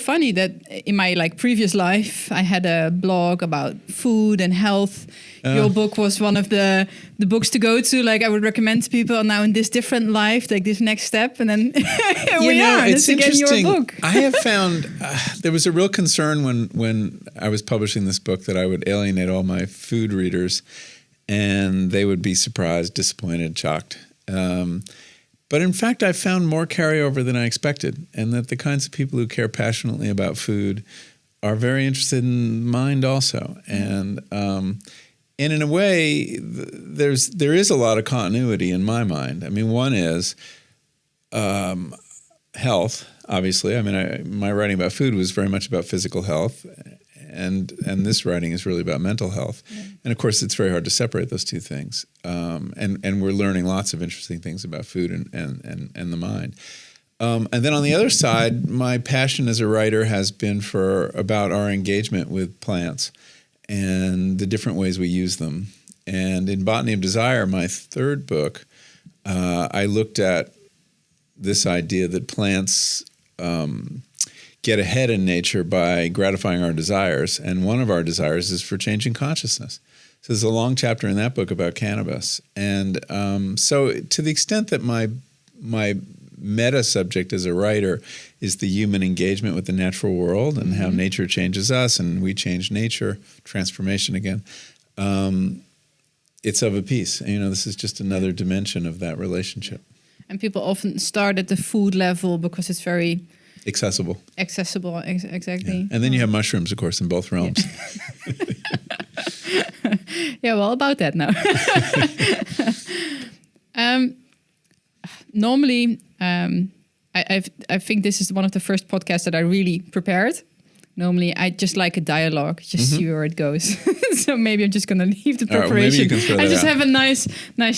funny that in my previous life, I had a blog about food and health. Your book was one of the books to go to. I would recommend to people now in this different life, this next step. And then here we are. It's interesting. Again, your book. I have found there was a real concern when I was publishing this book that I would alienate all my food readers and they would be surprised, disappointed, shocked. But in fact, I found more carryover than I expected, and that the kinds of people who care passionately about food are very interested in mind also. And in a way, there is a lot of continuity in my mind. I mean, one is health, obviously. I mean, my writing about food was very much about physical health, and this writing is really about mental health. Yeah. And of course, it's very hard to separate those two things. And we're learning lots of interesting things about food and the mind. And then on the other side, my passion as a writer has been about our engagement with plants and the different ways we use them. And in Botany of Desire, my third book, I looked at this idea that plants get ahead in nature by gratifying our desires. And one of our desires is for changing consciousness. So there's a long chapter in that book about cannabis. And so to the extent that my meta subject as a writer is the human engagement with the natural world and how nature changes us and we change nature, transformation again, it's of a piece. This is just another dimension of that relationship. And people often start at the food level because it's very accessible, exactly. Yeah. And then you have mushrooms, of course, in both realms. Yeah, well, about that now. Normally, I think this is one of the first podcasts that I really prepared. Normally, I just like a dialogue, just see where it goes. So maybe I'm just going to leave the preparation. Right, maybe you can throw that just out. have a nice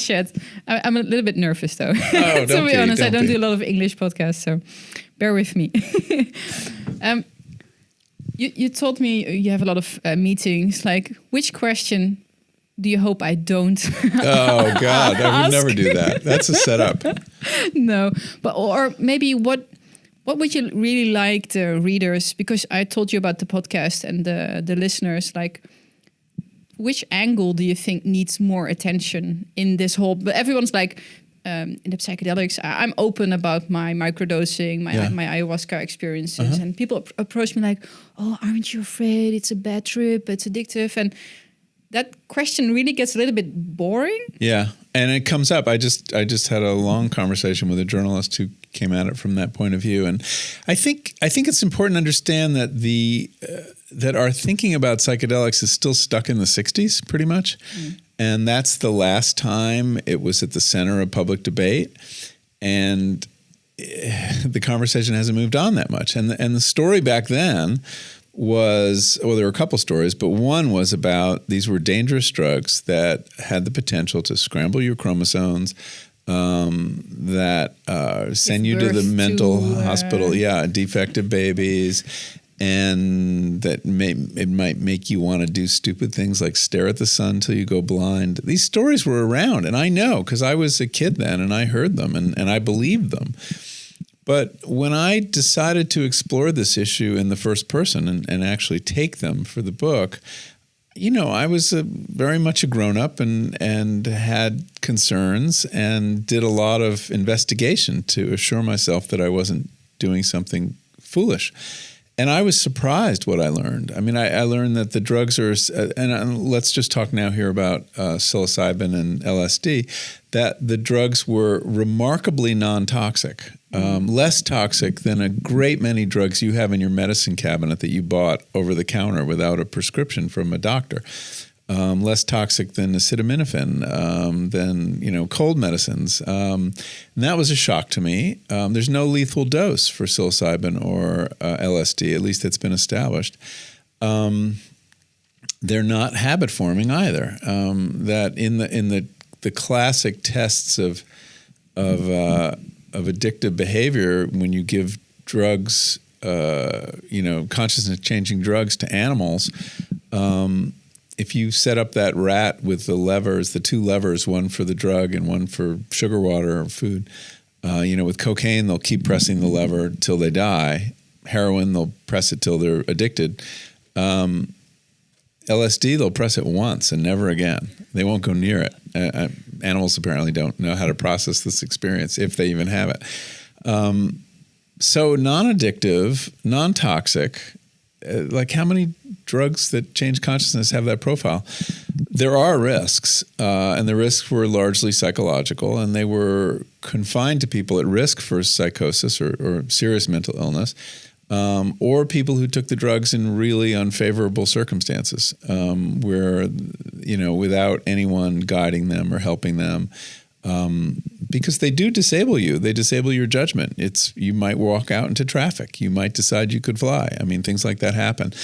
chat. I'm a little bit nervous, though. Oh, to be honest, I don't do a lot of English podcasts, so bear with me. You told me you have a lot of meetings. Which question do you hope I don't Oh, God, I would never do that. That's a setup. No, or maybe what would you really like the readers? Because I told you about the podcast and the listeners. Which angle do you think needs more attention in this whole? But everyone's in the psychedelics, I'm open about my microdosing, my ayahuasca experiences, and people approach me "Oh, aren't you afraid? It's a bad trip. It's addictive." And that question really gets a little bit boring. Yeah, and it comes up. I just had a long conversation with a journalist who came at it from that point of view, and I think it's important to understand that that our thinking about psychedelics is still stuck in the 60s, pretty much, and that's the last time it was at the center of public debate, and the conversation hasn't moved on that much. And the story back then was, well, there were a couple stories, but one was about these were dangerous drugs that had the potential to scramble your chromosomes, that send you to the mental hospital, defective babies, and that it might make you want to do stupid things like stare at the sun till you go blind. These stories were around, and I know because I was a kid then, and I heard them, and I believed them. But when I decided to explore this issue in the first person and actually take them for the book, I was very much a grown-up and had concerns and did a lot of investigation to assure myself that I wasn't doing something foolish. And I was surprised what I learned. I mean, I learned that the drugs are, and let's just talk now here about psilocybin and LSD, that the drugs were remarkably non-toxic, less toxic than a great many drugs you have in your medicine cabinet that you bought over the counter without a prescription from a doctor. Less toxic than acetaminophen, than cold medicines, and that was a shock to me. There's no lethal dose for psilocybin or LSD, at least it's been established. They're not habit forming either. That in the classic tests of addictive behavior, when you give drugs, consciousness changing drugs to animals. If you set up that rat with the two levers, one for the drug and one for sugar water or food, with cocaine, they'll keep pressing the lever till they die. heroin, they'll press it till they're addicted. LSD, they'll press it once and never again. They won't go near it. Animals apparently don't know how to process this experience, if they even have it. So non-addictive, non-toxic, like how many drugs that change consciousness have that profile? There are risks, and the risks were largely psychological, and they were confined to people at risk for psychosis or serious mental illness, or people who took the drugs in really unfavorable circumstances, where, without anyone guiding them or helping them, because they do disable you. They disable your judgment. You might walk out into traffic. You might decide you could fly. I mean, things like that happen.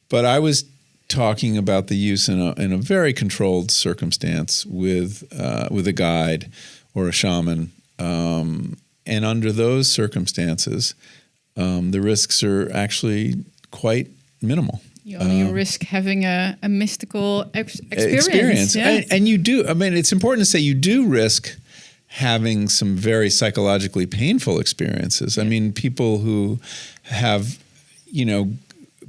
But I was talking about the use in a very controlled circumstance with a guide or a shaman, and under those circumstances, the risks are actually quite minimal. You only risk having a mystical experience. Yeah. And you do. I mean, it's important to say you do risk having some very psychologically painful experiences. I mean, people who have,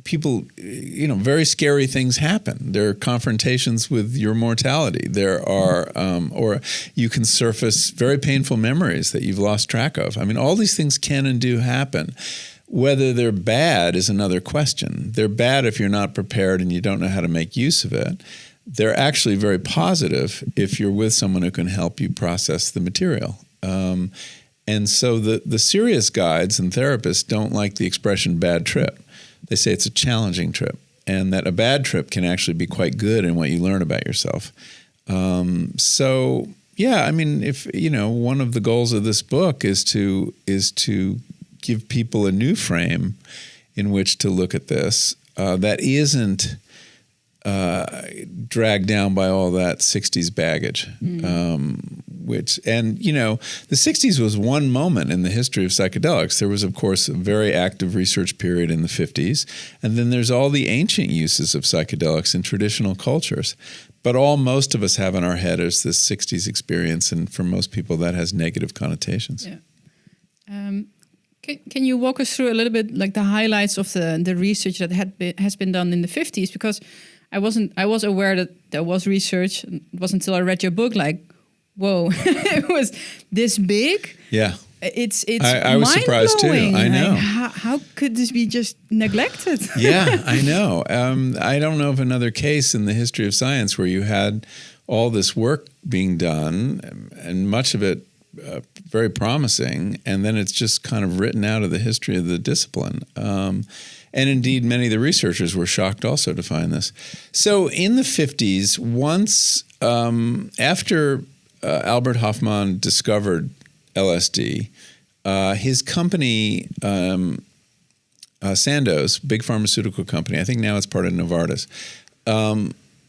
very scary things happen. There are confrontations with your mortality. There are, or you can surface very painful memories that you've lost track of. I mean, all these things can and do happen. Whether they're bad is another question. They're bad if you're not prepared and you don't know how to make use of it. They're actually very positive if you're with someone who can help you process the material. And so the serious guides and therapists don't like the expression bad trip. They say it's a challenging trip, and that a bad trip can actually be quite good in what you learn about yourself. So, yeah, I mean, if, one of the goals of this book is to give people a new frame in which to look at this that isn't dragged down by all that 60s baggage. The 60s was one moment in the history of psychedelics. There was, of course, a very active research period in the 50s, and then there's all the ancient uses of psychedelics in traditional cultures. But all most of us have in our head is this 60s experience, and for most people that has negative connotations. Yeah. Can you walk us through a little bit, like the highlights of the research that has been done in the 50s? Because I was aware that there was research. It wasn't until I read your book, like, whoa, it was this big. Yeah. It's I was surprised too. I know. Like, how could this be just neglected? Yeah, I know. I don't know of another case in the history of science where you had all this work being done, and much of it very promising, and then it's just kind of written out of the history of the discipline. And indeed, many of the researchers were shocked also to find this. So in the 50s, once after Albert Hofmann discovered LSD, his company, Sandoz, big pharmaceutical company, I think now it's part of Novartis,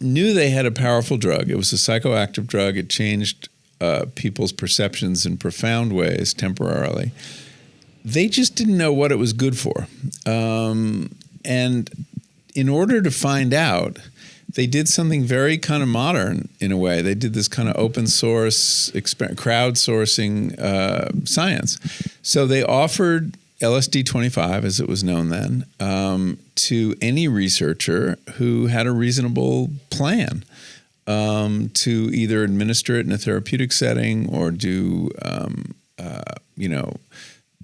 knew they had a powerful drug. It was a psychoactive drug. It changed people's perceptions in profound ways temporarily. They just didn't know what it was good for. And in order to find out, they did something very kind of modern in a way. They did this kind of open source, crowdsourcing science. So they offered LSD-25, as it was known then, to any researcher who had a reasonable plan to either administer it in a therapeutic setting or do,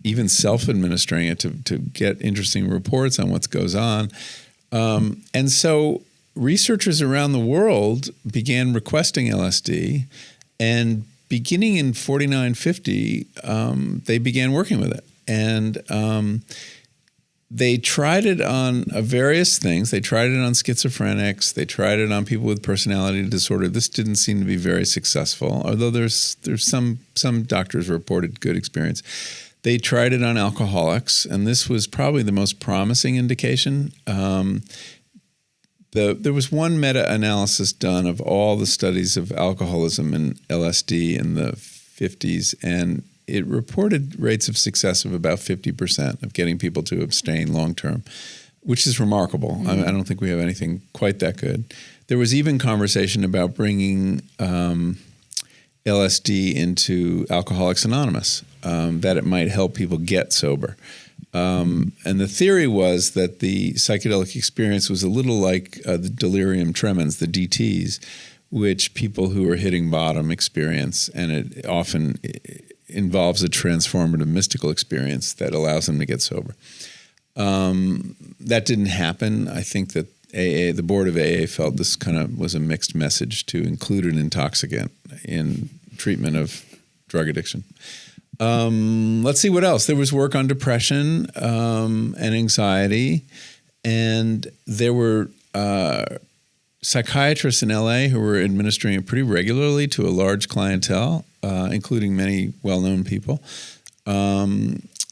even self-administering it to get interesting reports on what goes on. And so researchers around the world began requesting LSD, and beginning in 49-50, they began working with it. And they tried it on various things. They tried it on schizophrenics. They tried it on people with personality disorder. This didn't seem to be very successful, although there's some doctors reported good experience. They tried it on alcoholics, and this was probably the most promising indication. There was one meta-analysis done of all the studies of alcoholism and LSD in the 50s, and it reported rates of success of about 50% of getting people to abstain long-term, which is remarkable. Mm-hmm. I don't think we have anything quite that good. There was even conversation about bringing LSD into Alcoholics Anonymous, that it might help people get sober. And the theory was that the psychedelic experience was a little like the delirium tremens, the DTs, which people who are hitting bottom experience, and it often involves a transformative mystical experience that allows them to get sober. That didn't happen. I think that the board of AA felt this kind of was a mixed message to include an intoxicant in treatment of drug addiction. Let's see what else. There was work on depression and anxiety, and there were psychiatrists in LA who were administering it pretty regularly to a large clientele, including many well-known people.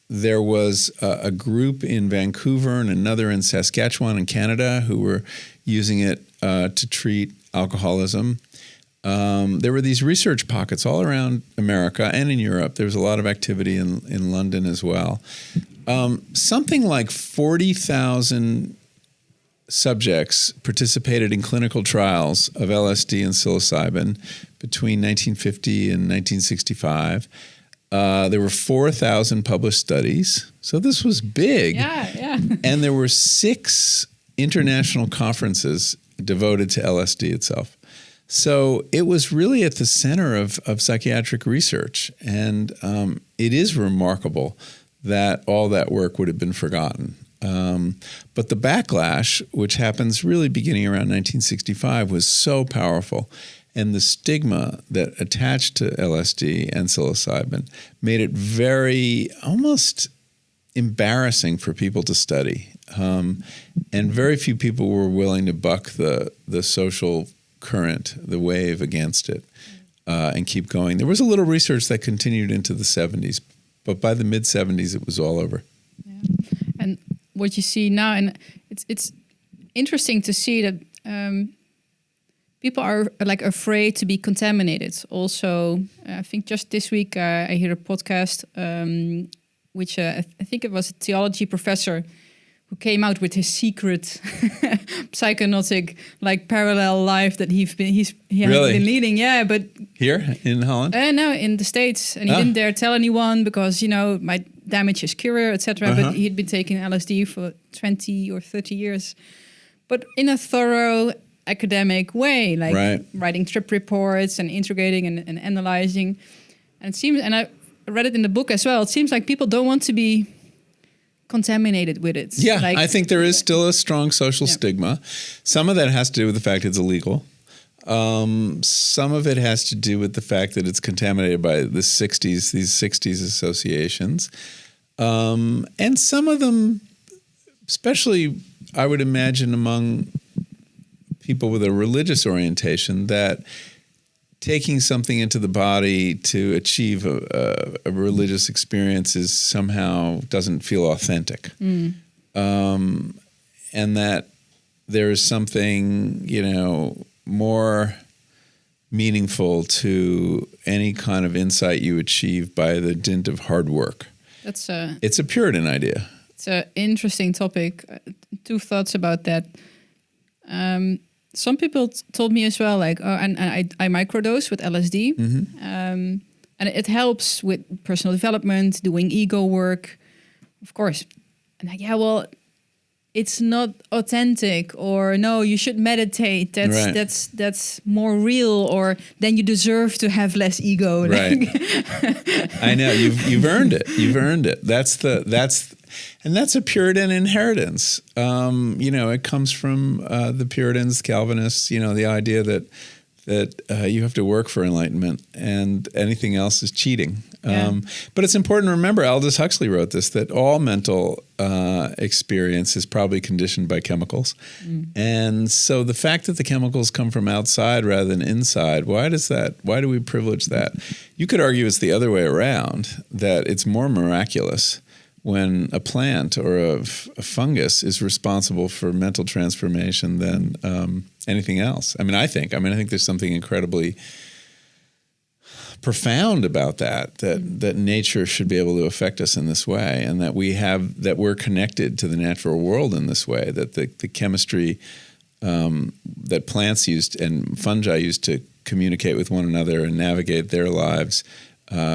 There was a group in Vancouver and another in Saskatchewan in Canada who were using it to treat alcoholism. There were these research pockets all around America and in Europe. There was a lot of activity in London as well. Something like 40,000 subjects participated in clinical trials of LSD and psilocybin between 1950 and 1965. There were 4,000 published studies. So this was big. Yeah. And there were 6 international conferences devoted to LSD itself. So it was really at the center of psychiatric research. And it is remarkable that all that work would have been forgotten. But the backlash, which happens really beginning around 1965, was so powerful. And the stigma that attached to LSD and psilocybin made it very almost embarrassing for people to study. And very few people were willing to buck the social current, the wave against it, and keep going. There was a little research that continued into the 70s, but by the mid-70s, it was all over. Yeah. And what you see now, and it's interesting to see that people are like afraid to be contaminated. Also, I think just this week I heard a podcast, which I think it was a theology professor who came out with his secret psychonaut like parallel life that he has been leading. Yeah, but here in Holland? No, in the States, and he didn't dare tell anyone because might damage his career, etc. But he'd been taking LSD for 20 or 30 years, but in a thorough academic way, like writing trip reports and integrating and analyzing. And it seems, and I read it in the book as well, it seems like people don't want to be contaminated with it. Yeah, I think there is still a strong social stigma. Some of that has to do with the fact it's illegal. Some of it has to do with the fact that it's contaminated by these 60s associations. And some of them, especially I would imagine among people with a religious orientation, that taking something into the body to achieve a religious experience is somehow doesn't feel authentic. And that there is something, more meaningful to any kind of insight you achieve by the dint of hard work. It's a Puritan idea. It's an interesting topic. 2 thoughts about that. Some people told me as well, and I microdose with LSD, and it helps with personal development, doing ego work, of course. And it's not authentic, or no, you should meditate. That's more real, or then you deserve to have less ego. Right. I know you've earned it. You've earned it. That's a Puritan inheritance. It comes from the Puritans, Calvinists. The idea that you have to work for enlightenment, and anything else is cheating. But it's important to remember, Aldous Huxley wrote this, that all mental experience is probably conditioned by chemicals. And so the fact that the chemicals come from outside rather than inside, why do we privilege that? You could argue it's the other way around, that it's more miraculous when a plant or a fungus is responsible for mental transformation than anything else. I think there's something incredibly profound about that nature should be able to affect us in this way, and that we're connected to the natural world in this way, that the chemistry that plants used and fungi used to communicate with one another and navigate their lives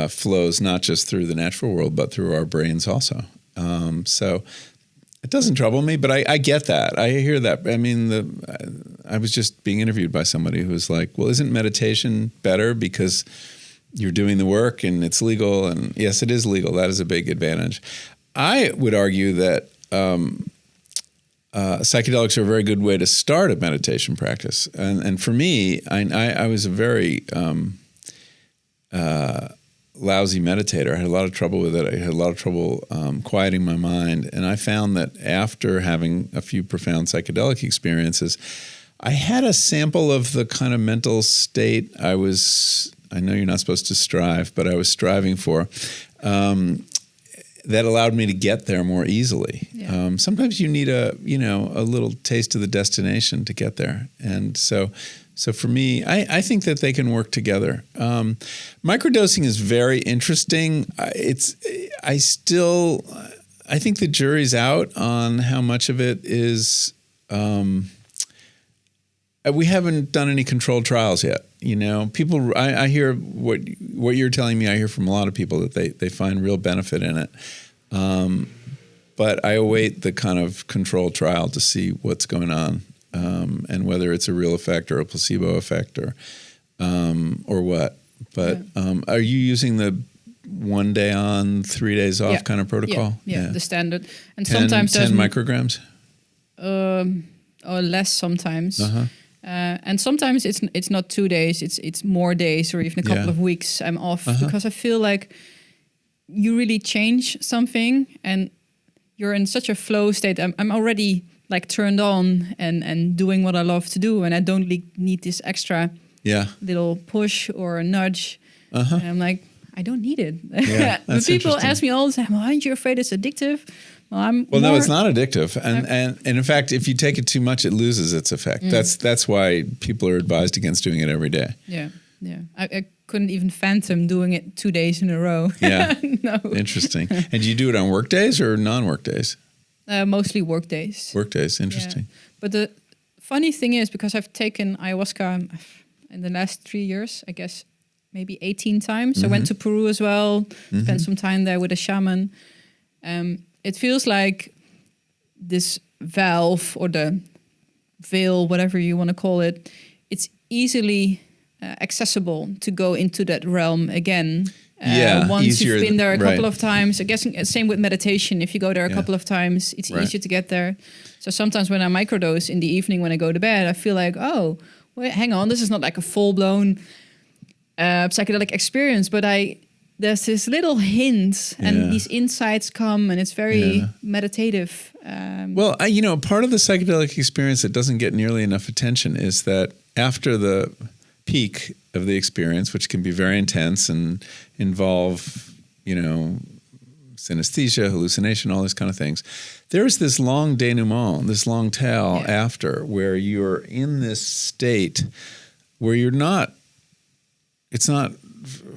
flows not just through the natural world, but through our brains also. So it doesn't trouble me, but I get that. I hear that. I mean, I was just being interviewed by somebody who was like, well, isn't meditation better because you're doing the work and it's legal? And yes, it is legal. That is a big advantage. I would argue that psychedelics are a very good way to start a meditation practice. And for me, I was a very lousy meditator. I had a lot of trouble with it. I had a lot of trouble quieting my mind. And I found that after having a few profound psychedelic experiences, I had a sample of the kind of mental state I know you're not supposed to strive, but I was striving for, that allowed me to get there more easily. Yeah. Sometimes you need a little taste of the destination to get there. And so for me, I think that they can work together. Microdosing is very interesting. I think the jury's out on how much of it is. We haven't done any controlled trials yet. People. I hear what you're telling me. I hear from a lot of people that they find real benefit in it. But I await the kind of controlled trial to see what's going on. And whether it's a real effect or a placebo effect or what. But are you using the 1 day on, 3 days off kind of protocol? Yeah, the standard. And 10, sometimes 10 micrograms? Or less sometimes. Uh-huh. And sometimes it's not 2 days, it's more days or even a couple of weeks I'm off because I feel like you really change something and you're in such a flow state. I'm already like turned on and doing what I love to do, and I don't need this extra little push or a nudge. And I'm like, I don't need it. Yeah, but people ask me all the time, well, aren't you afraid it's addictive? No, it's not addictive, and in fact, if you take it too much, it loses its effect. That's why people are advised against doing it every day. Yeah. I couldn't even fathom doing it 2 days in a row. Yeah, no. Interesting. And do you do it on work days or non-work days? Mostly work days. Work days, interesting. Yeah. But the funny thing is, because I've taken ayahuasca in the last 3 years, I guess maybe 18 times. So I went to Peru as well, spent some time there with a shaman. It feels like this valve or the veil, whatever you want to call it, it's easily accessible to go into that realm again. Once you've been there a couple of times. I guess same with meditation. If you go there a couple of times, it's easier to get there. So sometimes when I microdose in the evening when I go to bed, I feel like, oh, wait, hang on, this is not like a full-blown psychedelic experience, but there's this little hint and these insights come and it's very meditative. Well, part of the psychedelic experience that doesn't get nearly enough attention is that after the peak of the experience, which can be very intense and involve, synesthesia, hallucination, all these kind of things, there's this long denouement, this long tail after where you're in this state where it's not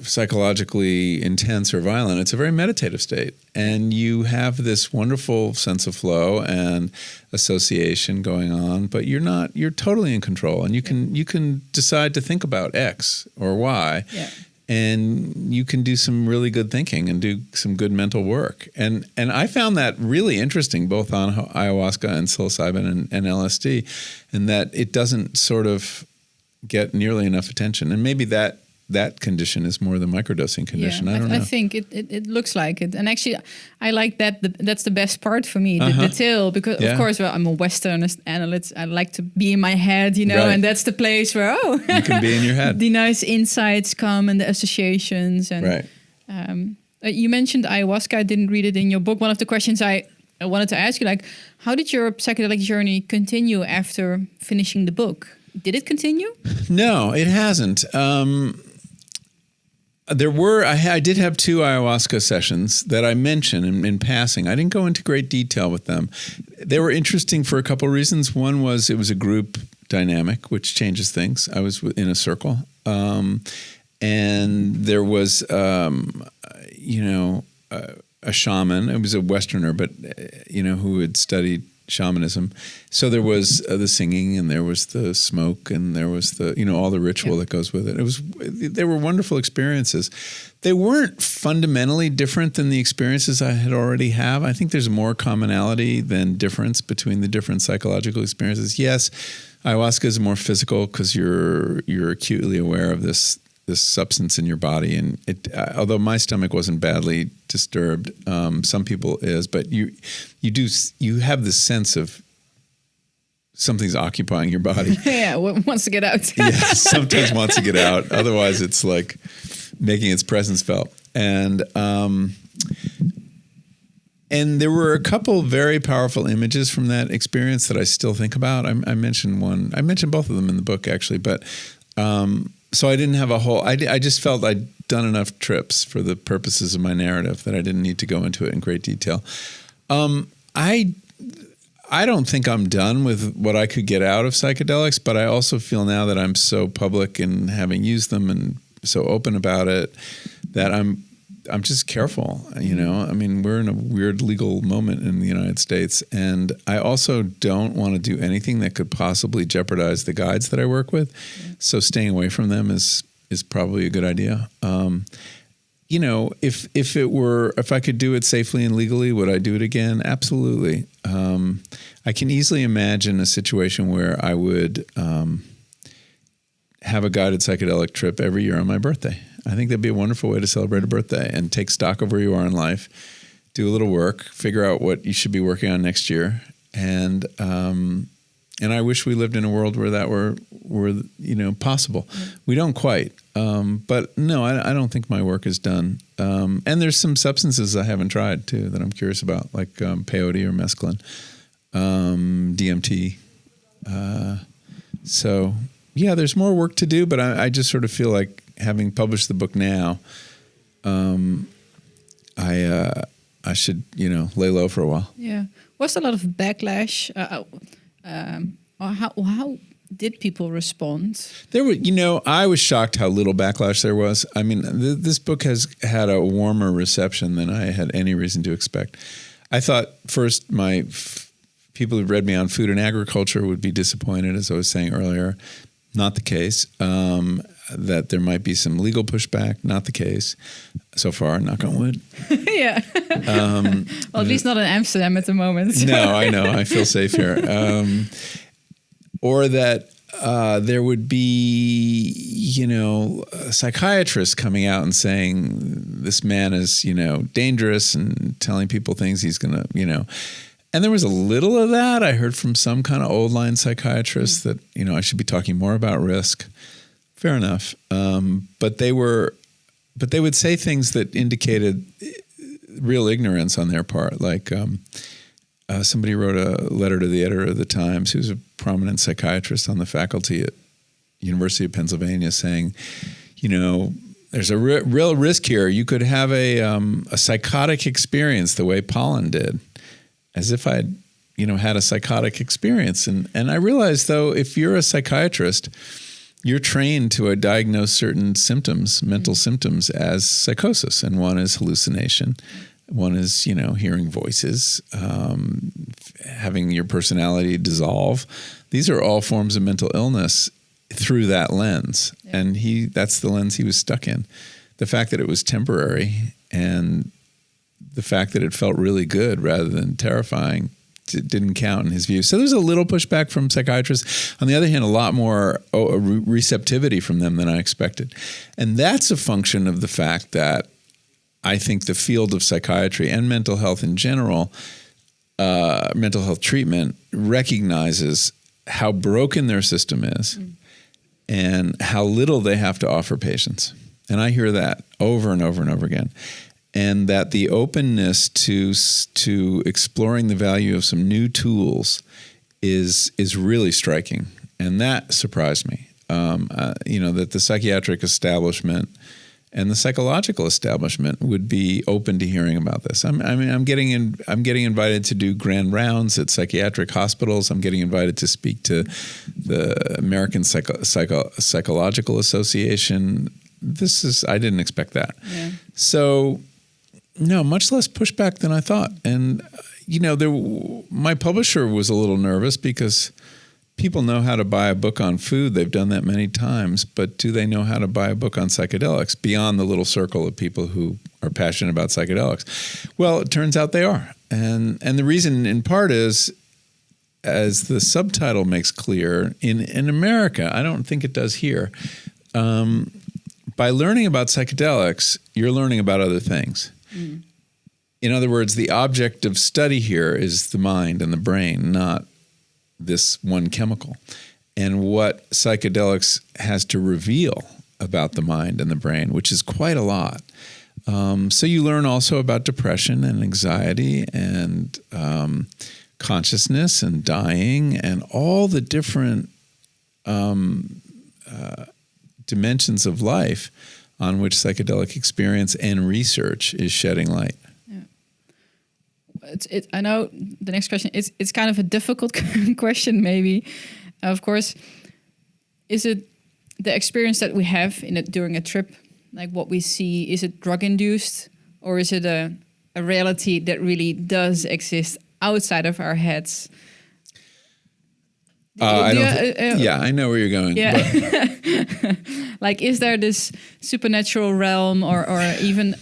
psychologically intense or violent. It's a very meditative state. And you have this wonderful sense of flow and association going on, but you're totally in control. And you can decide to think about X or Y. Yeah. And you can do some really good thinking and do some good mental work. And I found that really interesting, both on ayahuasca and psilocybin and LSD, and that it doesn't sort of get nearly enough attention. And maybe that condition is more the microdosing condition. I don't know. I think it looks like it. And actually, I like that. That's the best part for me, the detail. Because, of course, I'm a Western analyst. I like to be in my head, and that's the place where, you can be in your head. The nice insights come and the associations. And you mentioned ayahuasca. I didn't read it in your book. One of the questions I wanted to ask you, how did your psychedelic journey continue after finishing the book? Did it continue? No, it hasn't. I did have 2 ayahuasca sessions that I mentioned in passing. I didn't go into great detail with them. They were interesting for a couple of reasons. One was it was a group dynamic, which changes things. I was in a circle. And there was, a shaman. It was a Westerner, but, who had studied shamanism. So there was the singing, and there was the smoke, and there was the, all the ritual that goes with it. They were wonderful experiences. They weren't fundamentally different than the experiences I had already have. I think there's more commonality than difference between the different psychological experiences. Yes, ayahuasca is more physical because you're acutely aware of this substance in your body, and although my stomach wasn't badly disturbed, some people is, but you have this sense of something's occupying your body. Yeah, wants to get out. Yeah, sometimes wants to get out. Otherwise, it's like making its presence felt. And there were a couple very powerful images from that experience that I still think about. I mentioned one. I mentioned both of them in the book, actually, but. So I didn't have a whole. I just felt I'd done enough trips for the purposes of my narrative that I didn't need to go into it in great detail. I don't think I'm done with what I could get out of psychedelics, but I also feel now that I'm so public and having used them and so open about it that I'm just careful. I mean, we're in a weird legal moment in the United States, and I also don't want to do anything that could possibly jeopardize the guides that I work with. Yeah. So staying away from them is probably a good idea. If I could do it safely and legally, would I do it again? Absolutely. I can easily imagine a situation where I would have a guided psychedelic trip every year on my birthday. I think that'd be a wonderful way to celebrate a birthday and take stock of where you are in life, do a little work, figure out what you should be working on next year. And I wish we lived in a world where that were possible. We don't quite. But no, I don't think my work is done. And there's some substances I haven't tried too that I'm curious about, like peyote or mescaline, DMT. So yeah, there's more work to do, but I just sort of feel like, having published the book now, I should, lay low for a while. Yeah. Was there a lot of backlash? Or how did people respond? There were, I was shocked how little backlash there was. I mean, this book has had a warmer reception than I had any reason to expect. I thought first people who read me on food and agriculture would be disappointed, as I was saying earlier. Not the case. That there might be some legal pushback. Not the case so far, knock on wood. Yeah. Well, at least not in Amsterdam at the moment. No, I know. I feel safe here. Or that there would be, psychiatrists coming out and saying this man is, dangerous and telling people things he's going to, And there was a little of that. I heard from some kind of old line psychiatrists that, I should be talking more about risk. Fair enough. But they would say things that indicated real ignorance on their part. Like somebody wrote a letter to the editor of the Times, who's a prominent psychiatrist on the faculty at University of Pennsylvania, saying, there's a real risk here. You could have a psychotic experience the way Pollan did, as if I'd, had a psychotic experience. And I realized, though, if you're a psychiatrist, you're trained to diagnose certain symptoms, mental symptoms, as psychosis. And one is hallucination. One is, hearing voices, having your personality dissolve. These are all forms of mental illness through that lens. Yeah. And that's the lens he was stuck in. The fact that it was temporary and the fact that it felt really good rather than terrifying didn't count in his view. So there's a little pushback from psychiatrists. On the other hand, a lot more receptivity from them than I expected. And that's a function of the fact that I think the field of psychiatry and mental health in general, mental health treatment, recognizes how broken their system is and how little they have to offer patients. And I hear that over and over and over again. And that the openness to exploring the value of some new tools is really striking, and that surprised me. That the psychiatric establishment and the psychological establishment would be open to hearing about this. I'm getting invited to do grand rounds at psychiatric hospitals. I'm getting invited to speak to the American Psychological Association. I didn't expect that. Yeah. So. No, much less pushback than I thought. And, my publisher was a little nervous because people know how to buy a book on food. They've done that many times, but do they know how to buy a book on psychedelics beyond the little circle of people who are passionate about psychedelics? Well, it turns out they are. And the reason in part is, as the subtitle makes clear, in America, I don't think it does here, by learning about psychedelics, you're learning about other things. Mm. In other words, the object of study here is the mind and the brain, not this one chemical. And what psychedelics has to reveal about the mind and the brain, which is quite a lot. So you learn also about depression and anxiety and consciousness and dying and all the different dimensions of life on which psychedelic experience and research is shedding light. I know the next question, it's kind of a difficult question maybe. Of course, is it the experience that we have during a trip, like what we see, is it drug-induced, or is it a reality that really does exist outside of our heads? I know where you're going. Yeah. Like, is there this supernatural realm or even,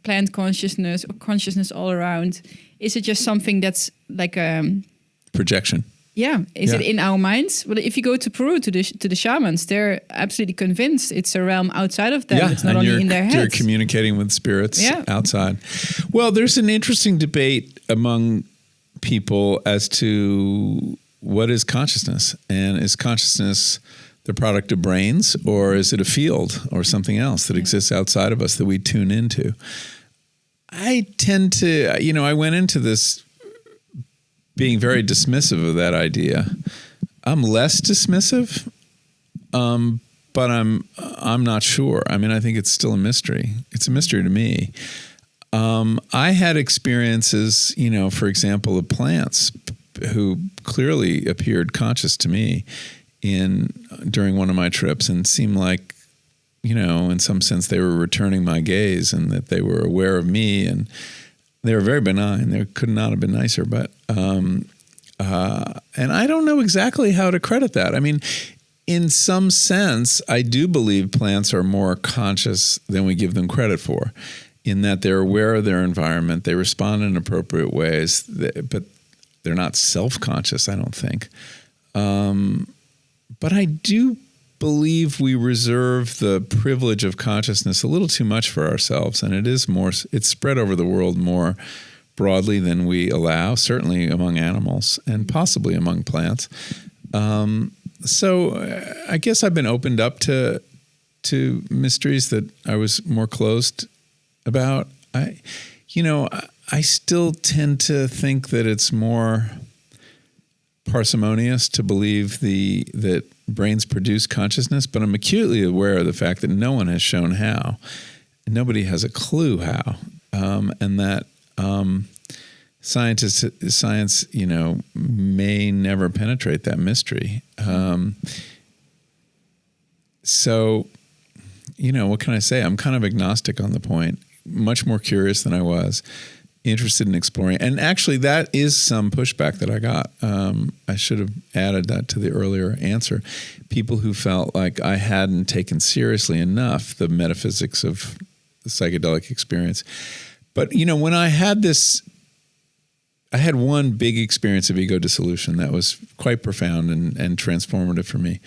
plant consciousness or consciousness all around? Is it just something that's like a projection? Yeah. Is it in our minds? Well, if you go to Peru to the shamans, they're absolutely convinced it's a realm outside of them. Yeah, it's not only in their heads. You're communicating with spirits outside. Well, there's an interesting debate among people as to what is consciousness, and is consciousness the product of brains, or is it a field or something else that exists outside of us that we tune into? I tend to, I went into this being very dismissive of that idea. I'm less dismissive, but I'm not sure. I think it's still a mystery. It's a mystery to me. I had experiences, for example, of plants who clearly appeared conscious to me during one of my trips, and seemed like, in some sense they were returning my gaze, and that they were aware of me, and they were very benign. They could not have been nicer, but and I don't know exactly how to credit that. In some sense, I do believe plants are more conscious than we give them credit for, in that they're aware of their environment, they respond in appropriate ways, but they're not self-conscious, I don't think. But I do believe we reserve the privilege of consciousness a little too much for ourselves, and it's spread over the world more broadly than we allow, certainly among animals and possibly among plants. So I guess I've been opened up to mysteries that I was more closed about. I still tend to think that it's more parsimonious to believe that brains produce consciousness, but I'm acutely aware of the fact that no one has shown how. Nobody has a clue how, and that science, may never penetrate that mystery. So, what can I say? I'm kind of agnostic on the point, much more curious than I was. Interested in exploring. And actually, that is some pushback that I got. I should have added that to the earlier answer. People who felt like I hadn't taken seriously enough the metaphysics of the psychedelic experience. But, when I had one big experience of ego dissolution that was quite profound and transformative for me.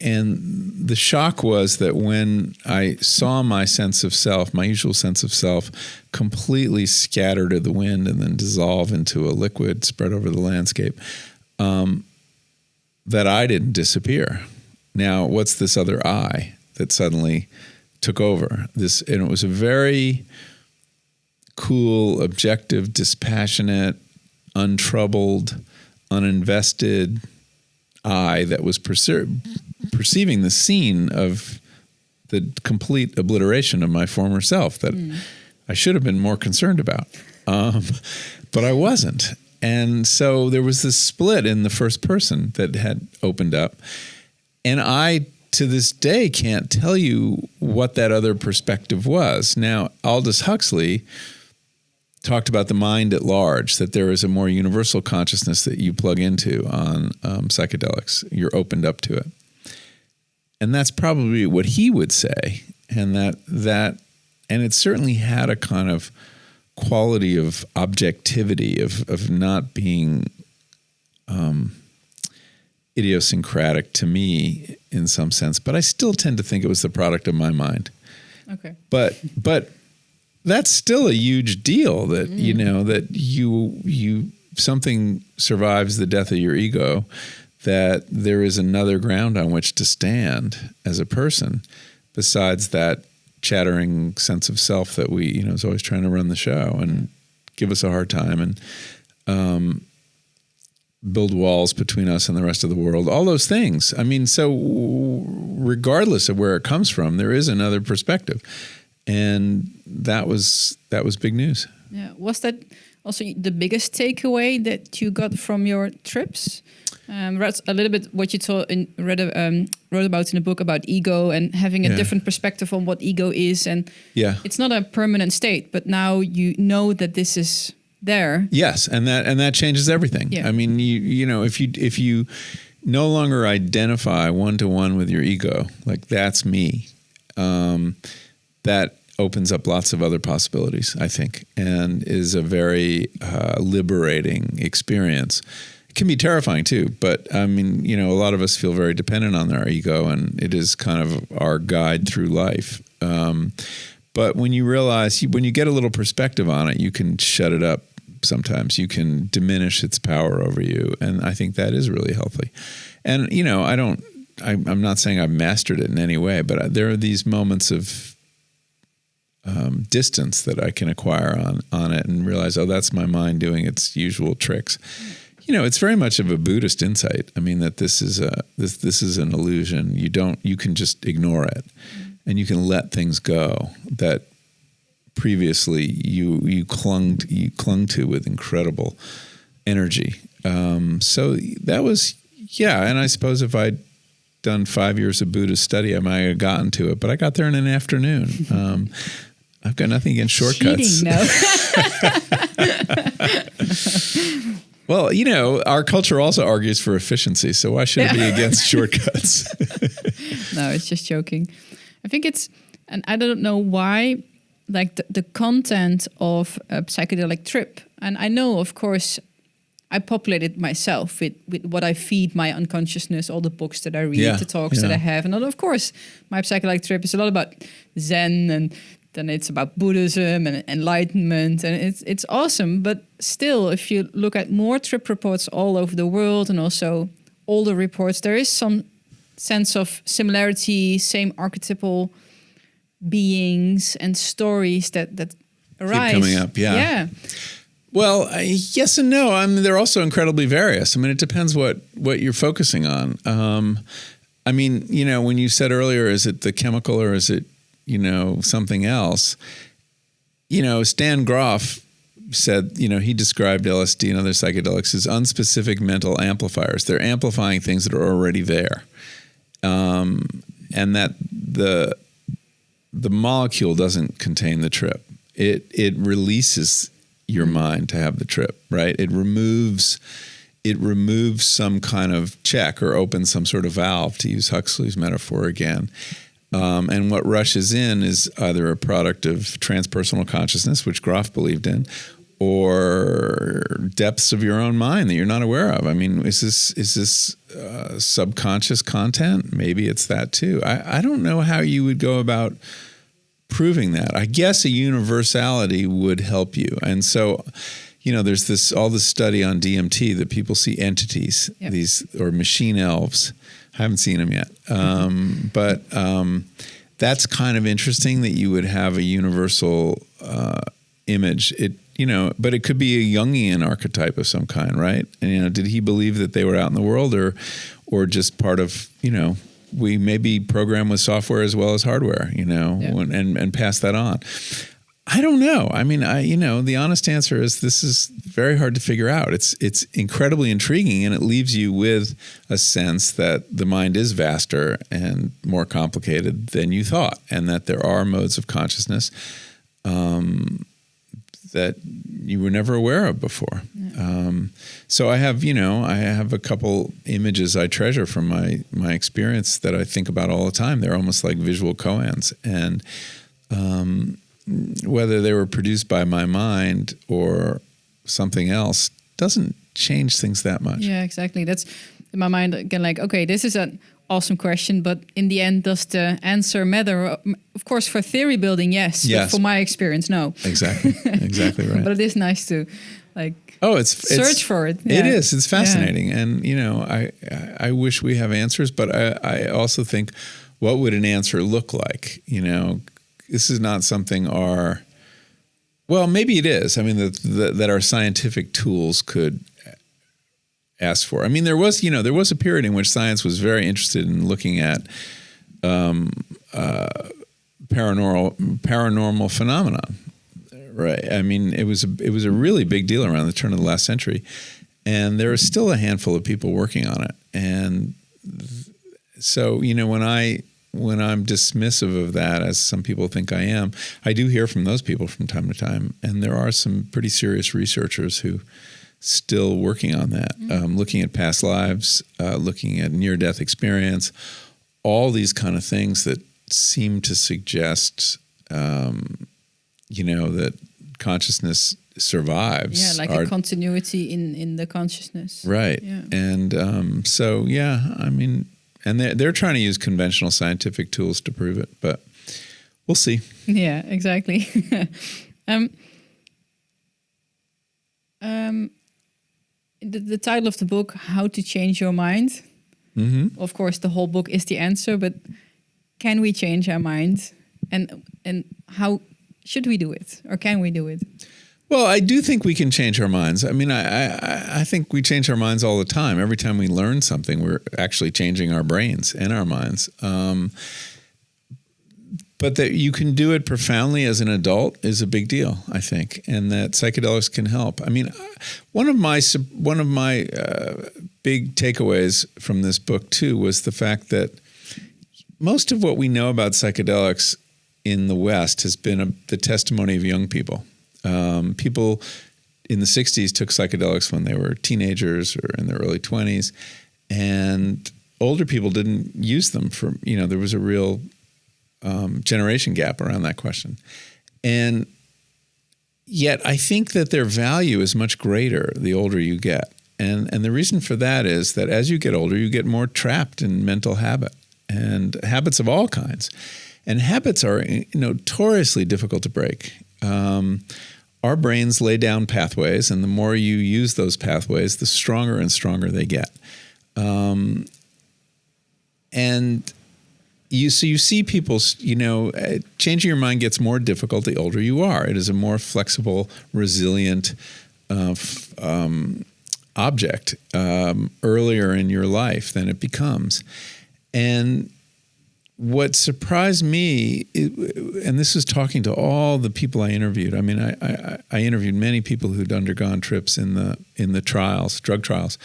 And the shock was that when I saw my sense of self, my usual sense of self, completely scatter to the wind and then dissolve into a liquid spread over the landscape, that I didn't disappear. Now, what's this other I that suddenly took over? And it was a very cool, objective, dispassionate, untroubled, uninvested I that was perceiving the scene of the complete obliteration of my former self that I should have been more concerned about, but I wasn't. And so there was this split in the first person that had opened up, and I, to this day, can't tell you what that other perspective was. Now, Aldous Huxley talked about the mind at large, that there is a more universal consciousness that you plug into on psychedelics. You're opened up to it. And that's probably what he would say. And and it certainly had a kind of quality of objectivity, of not being idiosyncratic to me in some sense. But I still tend to think it was the product of my mind. Okay. But that's still a huge deal that, you know, that you something survives the death of your ego, that there is another ground on which to stand as a person besides that chattering sense of self that we, you know, is always trying to run the show and give us a hard time and build walls between us and the rest of the world, all those things. I mean, so regardless of where it comes from, there is another perspective. And that was big news. Yeah. Was that also the biggest takeaway that you got from your trips? Read a little bit what you wrote about in the book about ego and having a different perspective on what ego is. And it's not a permanent state, but now you know that this is there. Yes, and that changes everything. Yeah. I mean, you know, if you no longer identify one-to-one with your ego, like that's me, that opens up lots of other possibilities, I think, and is a very liberating experience. It can be terrifying too, but I mean, you know, a lot of us feel very dependent on our ego, and it is kind of our guide through life. But when you realize, when you get a little perspective on it, you can shut it up sometimes. You can diminish its power over you, and I think that is really healthy. And, you know, I'm not saying I've mastered it in any way, but there are these moments of distance that I can acquire on it and realize, oh, that's my mind doing its usual tricks. You know, it's very much of a Buddhist insight. I mean, that this is an illusion. You can just ignore it, and you can let things go that previously you clung to with incredible energy. So that was, and I suppose if I'd done 5 years of Buddhist study, I might have gotten to it, but I got there in an afternoon. I've got nothing against shortcuts. Cheating, no. Well, you know, our culture also argues for efficiency, so why should it be against shortcuts? No, it's just joking. I think and I don't know why, like the content of a psychedelic trip, and I know, of course, I populate it myself with what I feed my unconsciousness, all the books that I read, the talks that I have. And of course, my psychedelic trip is a lot about Zen, and then it's about Buddhism and enlightenment, and it's awesome. But still, if you look at more trip reports all over the world and also older reports, there is some sense of similarity, same archetypal beings and stories that arise. Keep coming up, yeah. Well, yes and no. I mean, they're also incredibly various. I mean, it depends what you're focusing on. I mean, you know, when you said earlier, is it the chemical or is it, you know, something else? You know, Stan Grof said, you know, he described LSD and other psychedelics as unspecific mental amplifiers. They're amplifying things that are already there. And that the molecule doesn't contain the trip. It releases your mind to have the trip, right? It removes some kind of check or opens some sort of valve, to use Huxley's metaphor again. And what rushes in is either a product of transpersonal consciousness, which Grof believed in, or depths of your own mind that you're not aware of. I mean, is this subconscious content? Maybe it's that too. I don't know how you would go about proving that. I guess a universality would help you. And so, you know, there's all this study on DMT that people see entities, these, or machine elves. I haven't seen them yet. But that's kind of interesting that you would have a universal image. You know, but it could be a Jungian archetype of some kind, right? And, you know, did he believe that they were out in the world, or just part of, you know, we may be programmed with software as well as hardware, you know, and pass that on. I don't know. I mean, you know, the honest answer is this is very hard to figure out. It's incredibly intriguing, and it leaves you with a sense that the mind is vaster and more complicated than you thought, and that there are modes of consciousness that you were never aware of before. So I have a couple images I treasure from my experience that I think about all the time. They're almost like visual koans, and whether they were produced by my mind or something else doesn't change things that much. Yeah, exactly. That's in my mind again. Like, okay, this is an awesome question, but in the end, does the answer matter? Of course, for theory building, yes. But for my experience, no. Exactly. Exactly right. But it is nice to it's search for it. Yeah. It is. It's fascinating, and I wish we have answers, but I also think, what would an answer look like? This is not something maybe it is. I mean, that our scientific tools could ask for. I mean, there was a period in which science was very interested in looking at paranormal phenomena. Right. I mean, it was a really big deal around the turn of the last century, and there is still a handful of people working on it. And so, when I'm dismissive of that, as some people think I am, I do hear from those people from time to time, and there are some pretty serious researchers who still working on that, looking at past lives, looking at near-death experience, all these kind of things that seem to suggest that consciousness survives. Yeah, like a continuity in the consciousness. Right. Yeah. And I mean, and they're trying to use conventional scientific tools to prove it, but we'll see. Yeah, exactly. The title of the book, How to Change Your Mind. Mm-hmm. Of course, the whole book is the answer, but can we change our mind? And how should we do it? Or can we do it? Well, I do think we can change our minds. I mean, I think we change our minds all the time. Every time we learn something, we're actually changing our brains and our minds. But that you can do it profoundly as an adult is a big deal, I think, and that psychedelics can help. I mean, one of my big takeaways from this book too was the fact that most of what we know about psychedelics in the West has been the testimony of young people. People in the 60s took psychedelics when they were teenagers or in their early 20s, and older people didn't use them for, there was a real generation gap around that question. And yet I think that their value is much greater the older you get. And the reason for that is that as you get older, you get more trapped in mental habit and habits of all kinds. And habits are notoriously difficult to break. Our brains lay down pathways, and the more you use those pathways, the stronger and stronger they get. And you see people, changing your mind gets more difficult the older you are. It is a more flexible, resilient object earlier in your life than it becomes. And what surprised me, and this was talking to all the people I interviewed. I mean, I interviewed many people who'd undergone trips in the trials, drug trials,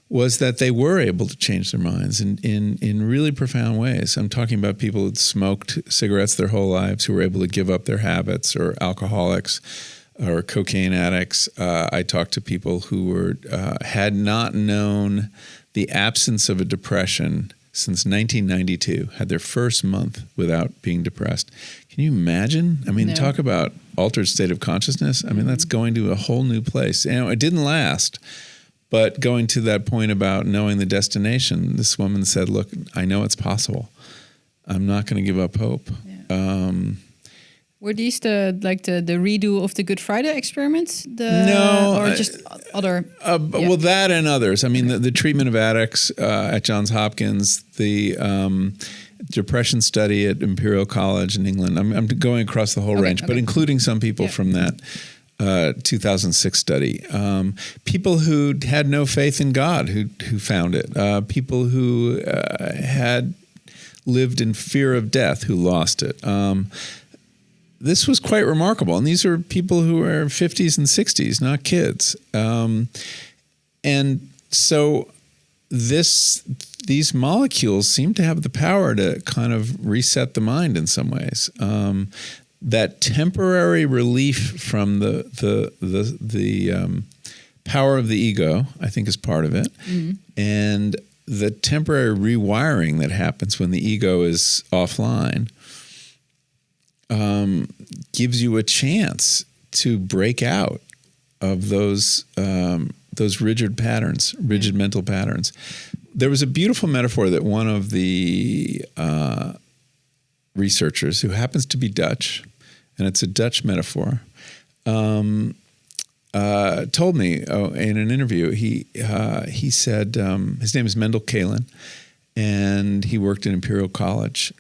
was that they were able to change their minds in really profound ways. I'm talking about people who'd smoked cigarettes their whole lives, who were able to give up their habits, or alcoholics, or cocaine addicts. I talked to people who had not known the absence of a depression since 1992, had their first month without being depressed. Can you imagine? I mean, talk about altered state of consciousness. I mean, that's going to a whole new place. It didn't last, but going to that point about knowing the destination, this woman said, look, I know it's possible. I'm not going to give up hope. Yeah. Were these the redo of the Good Friday experiments? No. Or just other? Well, that and others. I mean, the treatment of addicts at Johns Hopkins, the depression study at Imperial College in England. I'm going across the whole range, but including some people from that 2006 study. People who had no faith in God who found it. People who had lived in fear of death who lost it. This was quite remarkable. And these are people who are 50s and 60s, not kids. And so these molecules seem to have the power to kind of reset the mind in some ways. that temporary relief from the power of the ego, I think, is part of it, and the temporary rewiring that happens when the ego is offline gives you a chance to break out of those rigid patterns, rigid mental patterns. There was a beautiful metaphor that one of the researchers, who happens to be Dutch, and it's a Dutch metaphor, told me in an interview. He said his name is Mendel Kalin, and he worked in Imperial College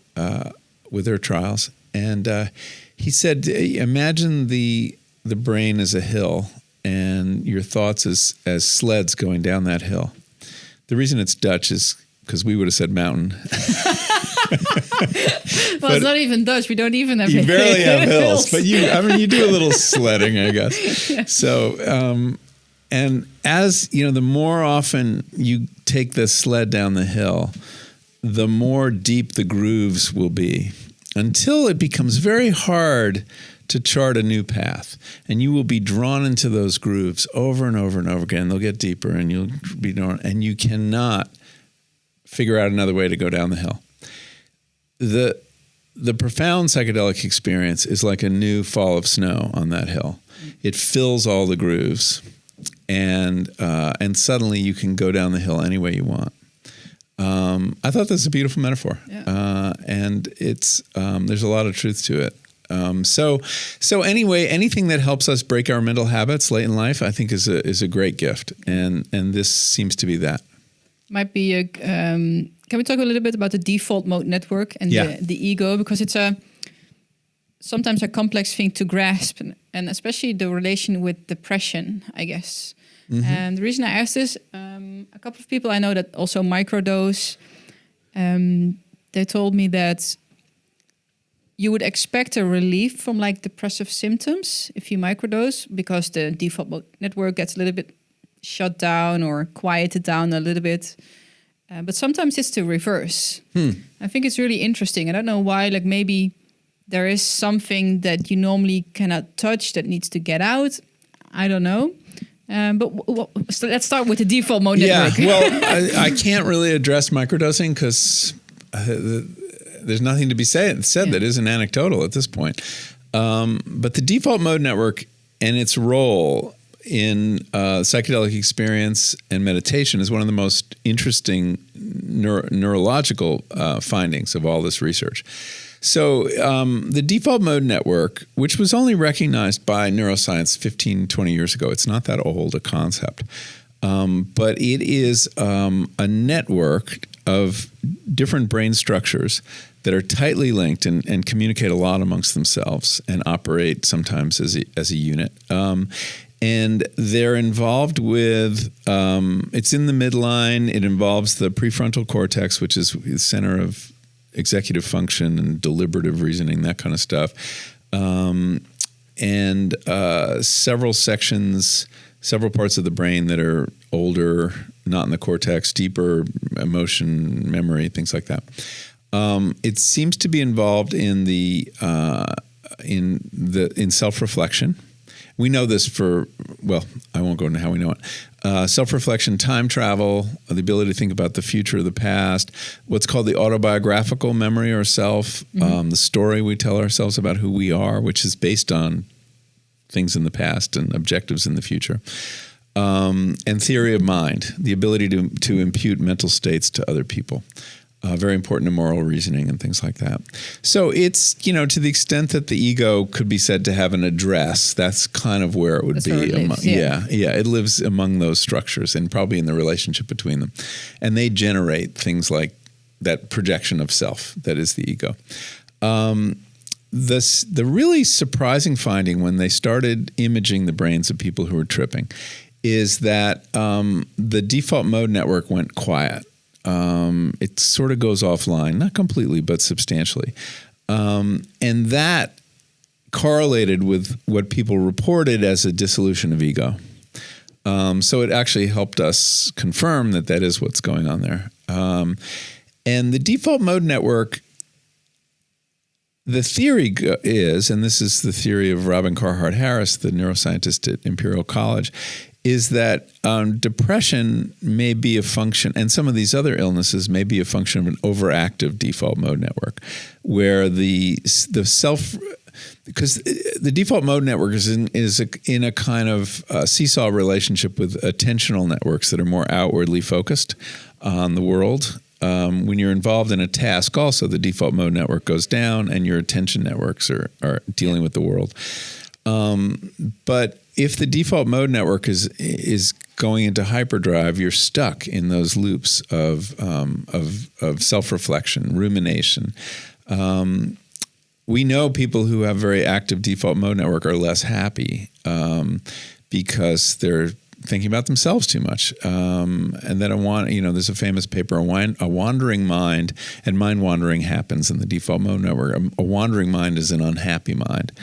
with their trials. And he said, imagine the brain as a hill, and your thoughts as sleds going down that hill. The reason it's Dutch is because we would have said mountain. Well, it's not even Dutch. We don't even have hills. You barely have hills, but you do a little sledding, I guess. Yeah. So, and as you know, the more often you take the sled down the hill, the more deep the grooves will be, until it becomes very hard to chart a new path, and you will be drawn into those grooves over and over and over again. They'll get deeper, and you'll be drawn, and you cannot figure out another way to go down the hill. The profound psychedelic experience is like a new fall of snow on that hill. It fills all the grooves, and suddenly you can go down the hill any way you want. I thought that's a beautiful metaphor, and it's there's a lot of truth to it. So anyway, anything that helps us break our mental habits late in life, I think is a great gift, and this seems to be that. Might be a. Can we talk a little bit about the default mode network and the ego, because it's sometimes a complex thing to grasp, and especially the relation with depression, I guess. Mm-hmm. And the reason I asked this, a couple of people I know that also microdose, they told me that you would expect a relief from like depressive symptoms if you microdose, because the default mode network gets a little bit shut down or quieted down a little bit. But sometimes it's the reverse. I think it's really interesting. I don't know why, like maybe there is something that you normally cannot touch that needs to get out. I don't know. So let's start with the default mode network. Yeah, well, I can't really address microdosing because there's nothing to be said that isn't anecdotal at this point. But the default mode network and its role in psychedelic experience and meditation is one of the most interesting neurological findings of all this research. So the default mode network, which was only recognized by neuroscience 15, 20 years ago, it's not that old a concept, but it is a network of different brain structures that are tightly linked and communicate a lot amongst themselves and operate sometimes as a unit. And they're involved with, it's in the midline. It involves the prefrontal cortex, which is the center of executive function and deliberative reasoning, that kind of stuff. And several parts of the brain that are older, not in the cortex, deeper emotion, memory, things like that. It seems to be involved in in self-reflection. We know this I won't go into how we know it. Self-reflection, time travel, the ability to think about the future, the past, what's called the autobiographical memory or self, the story we tell ourselves about who we are, which is based on things in the past and objectives in the future. And theory of mind, the ability to impute mental states to other people. Very important to moral reasoning and things like that. So it's, to the extent that the ego could be said to have an address, that's kind of where it would be. It lives among those structures and probably in the relationship between them. And they generate things like that projection of self that is the ego. The really surprising finding when they started imaging the brains of people who were tripping is that the default mode network went quiet. It sort of goes offline, not completely, but substantially. And that correlated with what people reported as a dissolution of ego. So it actually helped us confirm that is what's going on there. And the default mode network The theory is, and this is the theory of Robin Carhart Harris, the neuroscientist at Imperial College, is that depression may be a function, and some of these other illnesses may be a function of an overactive default mode network, where because the default mode network is in a kind of seesaw relationship with attentional networks that are more outwardly focused on the world. When you're involved in a task, also the default mode network goes down, and your attention networks are dealing with the world. But if the default mode network is going into hyperdrive, you're stuck in those loops of self-reflection, rumination. We know people who have very active default mode network are less happy because they're thinking about themselves too much. And then there's a famous paper, a wandering mind, and mind wandering happens in the default mode network. A wandering mind is an unhappy mind.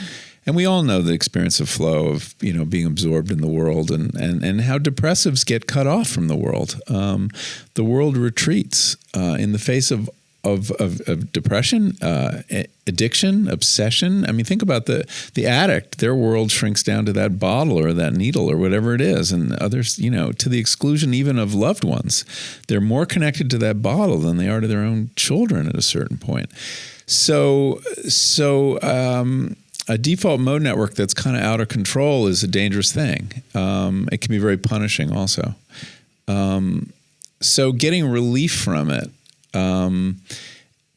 And we all know the experience of flow, of being absorbed in the world, and how depressives get cut off from the world. The world retreats in the face of depression, addiction, obsession. I mean, think about the addict. Their world shrinks down to that bottle or that needle or whatever it is, and others, to the exclusion even of loved ones. They're more connected to that bottle than they are to their own children at a certain point. So. A default mode network that's kind of out of control is a dangerous thing. It can be very punishing also. So getting relief from it,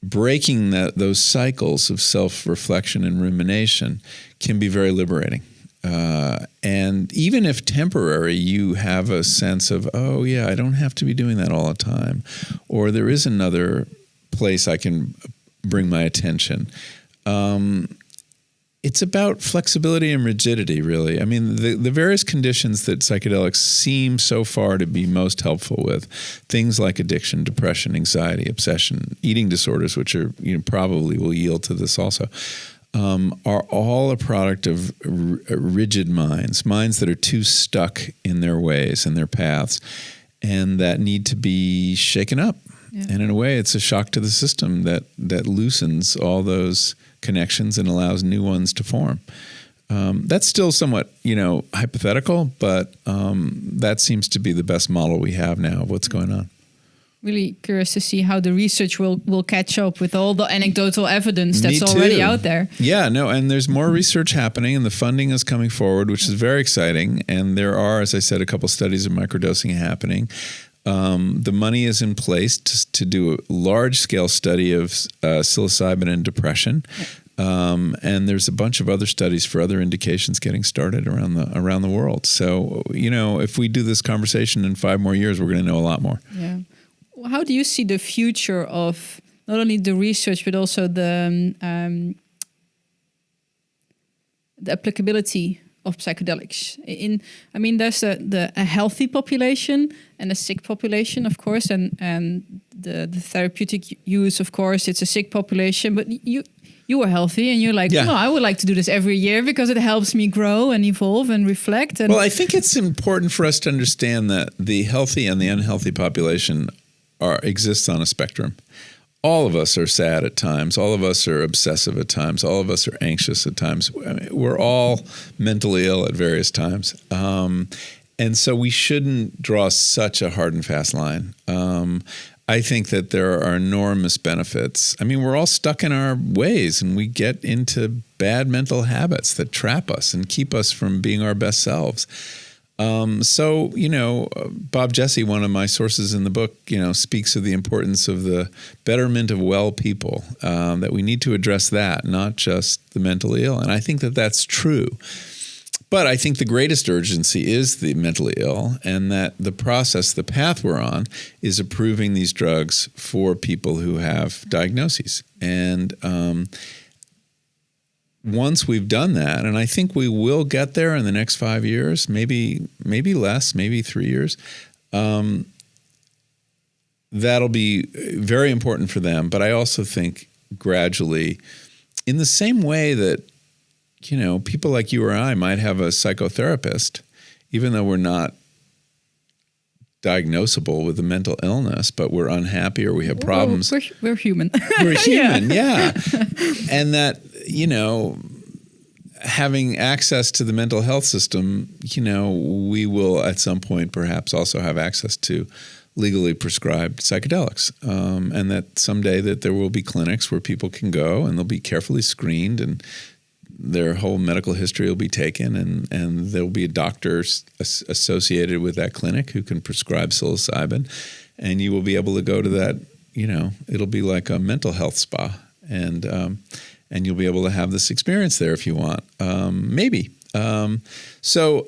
breaking those cycles of self-reflection and rumination can be very liberating. And even if temporary, you have a sense of, oh yeah, I don't have to be doing that all the time. Or there is another place I can bring my attention. It's about flexibility and rigidity, really. I mean, the various conditions that psychedelics seem so far to be most helpful with, things like addiction, depression, anxiety, obsession, eating disorders, which are probably will yield to this also, are all a product of rigid minds that are too stuck in their ways and their paths, and that need to be shaken up. Yeah. And in a way, it's a shock to the system that loosens all those connections and allows new ones to form. That's still somewhat, hypothetical, but that seems to be the best model we have now of what's going on. Really curious to see how the research will catch up with all the anecdotal evidence that's already out there. Yeah, no, and there's more research happening, and the funding is coming forward, which is very exciting. And there are, as I said, a couple studies of microdosing happening. The money is in place to do a large-scale study of psilocybin and depression, and there's a bunch of other studies for other indications getting started around the world. So, if we do this conversation in 5 more years, we're going to know a lot more. Yeah. How do you see the future of not only the research but also the applicability of psychedelics? There's a healthy population and a sick population, of course, and the therapeutic use, of course, it's a sick population. But you are healthy, and you're like, no, I would like to do this every year because it helps me grow and evolve and reflect. And I think it's important for us to understand that the healthy and the unhealthy population exists on a spectrum. All of us are sad at times. All of us are obsessive at times. All of us are anxious at times. I mean, we're all mentally ill at various times. And so we shouldn't draw such a hard and fast line. I think that there are enormous benefits. I mean, we're all stuck in our ways, and we get into bad mental habits that trap us and keep us from being our best selves. Bob Jesse, one of my sources in the book, speaks of the importance of the betterment of well people, that we need to address that, not just the mentally ill. And I think that that's true. But I think the greatest urgency is the mentally ill, and that the path we're on is approving these drugs for people who have diagnoses. And once we've done that, and I think we will get there in the next 5 years, maybe less, maybe 3 years, that'll be very important for them. But I also think gradually, in the same way that, people like you or I might have a psychotherapist, even though we're not diagnosable with a mental illness, but we're unhappy or we have problems. We're human. We're human, yeah. And that, having access to the mental health system, we will at some point perhaps also have access to legally prescribed psychedelics, and that someday that there will be clinics where people can go and they'll be carefully screened and their whole medical history will be taken, and there'll be a doctor associated with that clinic who can prescribe psilocybin, and you will be able to go to that, it'll be like a mental health spa, and you'll be able to have this experience there if you want, maybe. So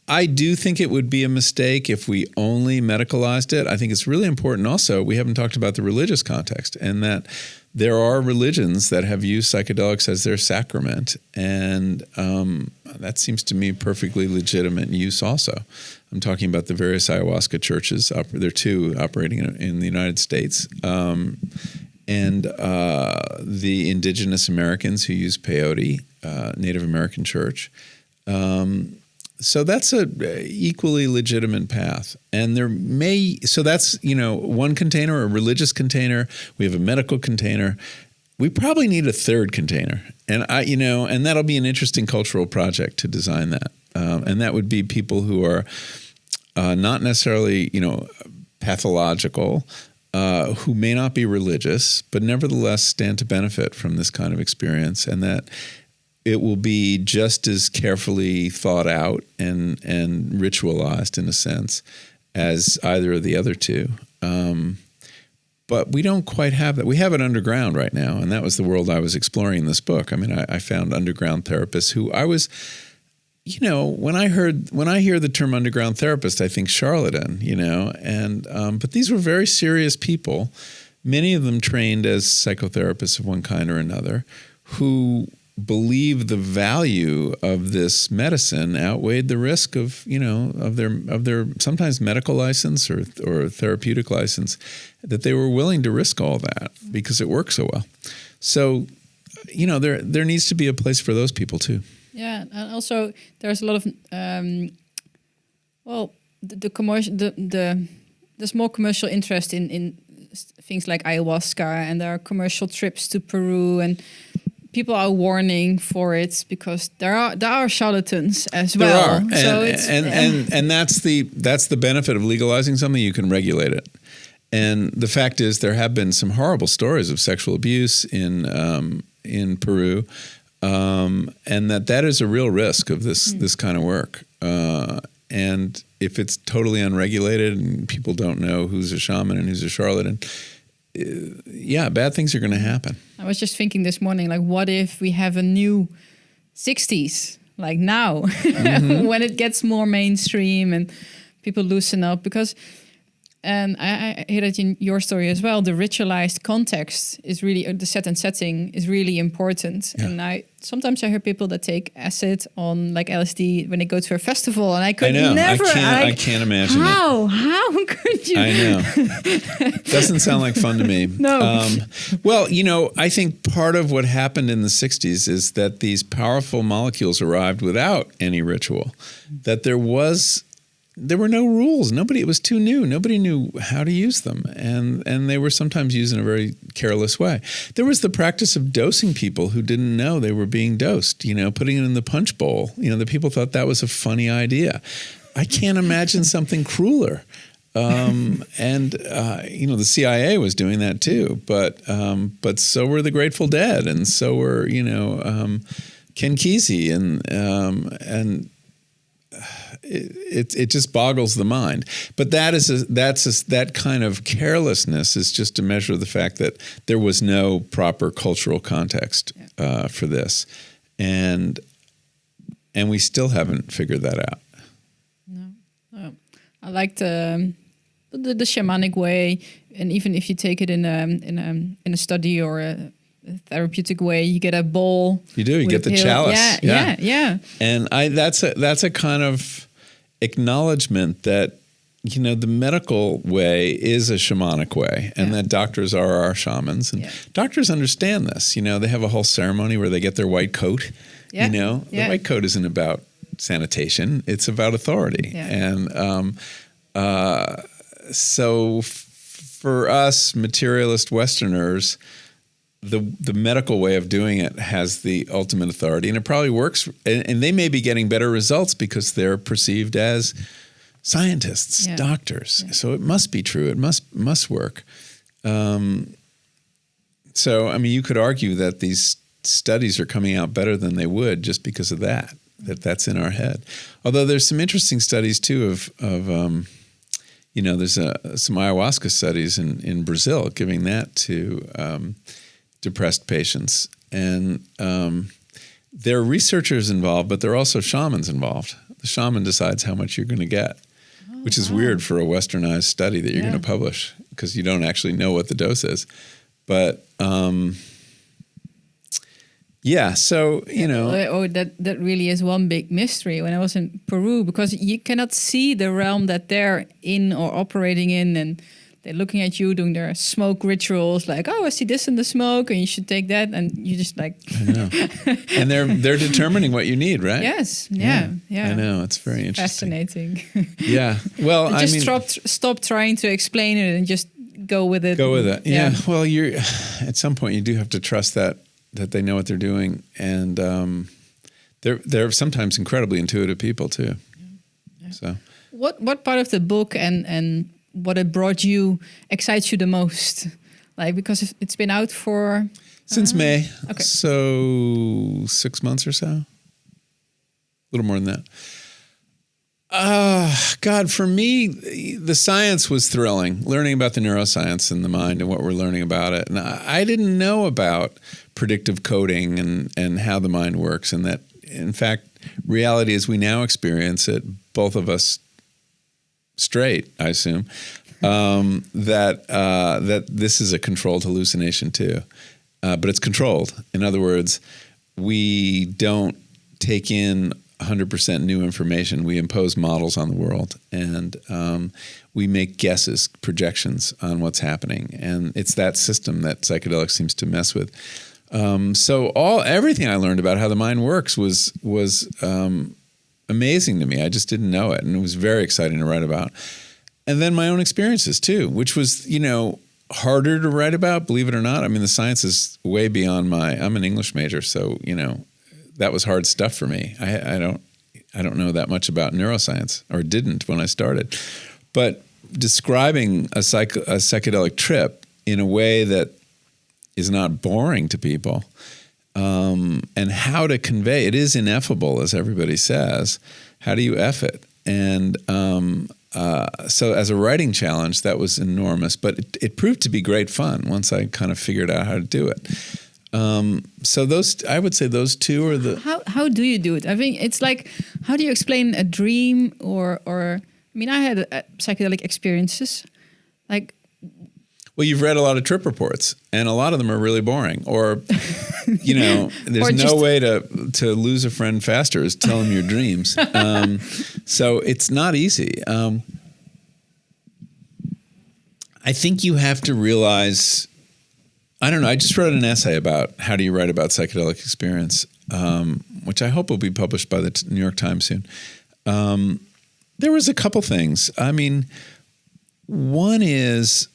I do think it would be a mistake if we only medicalized it. I think it's really important also, we haven't talked about the religious context, and that there are religions that have used psychedelics as their sacrament, and that seems to me perfectly legitimate use also. I'm talking about the various ayahuasca churches. There are two operating in the United States, and the indigenous Americans who use peyote, Native American church. So that's a equally legitimate path. And so that's, one container, a religious container. We have a medical container. We probably need a third container. And and that'll be an interesting cultural project to design that. And that would be people who are not necessarily, pathological, who may not be religious, but nevertheless stand to benefit from this kind of experience, and that it will be just as carefully thought out and ritualized in a sense as either of the other two. But we don't quite have that. We have it underground right now, and that was the world I was exploring in this book. I mean, I found underground therapists who I was, when I hear the term underground therapist, I think charlatan, but these were very serious people, many of them trained as psychotherapists of one kind or another, who believe the value of this medicine outweighed the risk of their sometimes medical license or therapeutic license, that they were willing to risk all that because it works so well. So, there needs to be a place for those people too. Yeah, and also there's a lot of the commercial, there's more commercial interest in things like ayahuasca, and there are commercial trips to Peru, and people are warning for it because there are charlatans as well. There are, and that's the benefit of legalizing something. You can regulate it, and the fact is there have been some horrible stories of sexual abuse in Peru, and that is a real risk of this kind of work. And if it's totally unregulated and people don't know who's a shaman and who's a charlatan, bad things are going to happen. I was just thinking this morning, like, what if we have a new 60s, like now, when it gets more mainstream and people loosen up? Because, and I hear that in your story as well, the ritualized context is really, the set and setting is really important. Yeah. And sometimes I hear people that take acid on like LSD when they go to a festival, and I could never. I can't imagine how. How could you? I know. Doesn't sound like fun to me. No. Well, I think part of what happened in the 60s is that these powerful molecules arrived without any ritual. That there were no rules. It was too new. Nobody knew how to use them. And they were sometimes used in a very careless way. There was the practice of dosing people who didn't know they were being dosed, putting it in the punch bowl. The people thought that was a funny idea. I can't imagine something crueler. The CIA was doing that too, but so were the Grateful Dead, and so were, Ken Kesey and it just boggles the mind. But that kind of carelessness is just a measure of the fact that there was no proper cultural context for this, and we still haven't figured that out. No. I like the shamanic way, and even if you take it in a study or a therapeutic way, you get a bowl. You do. You get the chalice. Yeah. And that's a kind of acknowledgement that the medical way is a shamanic way, and that doctors are our shamans, and doctors understand this. They have a whole ceremony where they get their white coat. Yeah. The white coat isn't about sanitation; it's about authority, and for us materialist Westerners, the medical way of doing it has the ultimate authority, and it probably works. And they may be getting better results because they're perceived as scientists, doctors. Yeah. So it must be true. It must work. So, I mean, you could argue that these studies are coming out better than they would just because of that's in our head. Although there's some interesting studies too of there's some ayahuasca studies in Brazil giving that to depressed patients. And there are researchers involved, but there are also shamans involved. The shaman decides how much you're going to get, which is weird for a westernized study that you're going to publish because you don't actually know what the dose is. But so, that really is one big mystery when I was in Peru, because you cannot see the realm that they're in or operating in, and they're looking at you doing their smoke rituals, like, oh, I see this in the smoke, and you should take that, and you just like. I know, and they're determining what you need, right? Yes, yeah. I know, it's very interesting, fascinating. Yeah, well, stop trying to explain it and just go with it. Go with it. Yeah. Well, you're at some point you do have to trust that they know what they're doing, and they're sometimes incredibly intuitive people too. Yeah. So, what part of the book and what it brought you excites you the most? Like, because it's been out for since May, so 6 months or so, a little more than that. God, for me, the science was thrilling, learning about the neuroscience and the mind and what we're learning about it. And I didn't know about predictive coding and how the mind works, and that, in fact, reality as we now experience it, both of us straight, I assume, that this is a controlled hallucination too. But it's controlled. In other words, we don't take in 100% new information. We impose models on the world, and we make guesses, projections on what's happening. And it's that system that psychedelics seems to mess with. So everything I learned about how the mind works was amazing to me. I just didn't know it, and it was very exciting to write about. And then my own experiences too, which was, harder to write about, believe it or not. I mean, the science is way beyond I'm an English major, so, that was hard stuff for me. I don't know that much about neuroscience, or didn't when I started. But describing a psychedelic trip in a way that is not boring to people, and how to convey it is ineffable, as everybody says. How do you F it? And so as a writing challenge, that was enormous, but it proved to be great fun once I kind of figured out how to do it. So I would say those two are the. How do you do it? I think it's like, how do you explain a dream or I mean, I had psychedelic experiences, like. Well, you've read a lot of trip reports, and a lot of them are really boring. Or, there's no way to lose a friend faster is tell them your dreams. So it's not easy. I think you have to realize. I don't know. I just wrote an essay about how do you write about psychedelic experience, which I hope will be published by the New York Times soon. There was a couple things. I mean, one is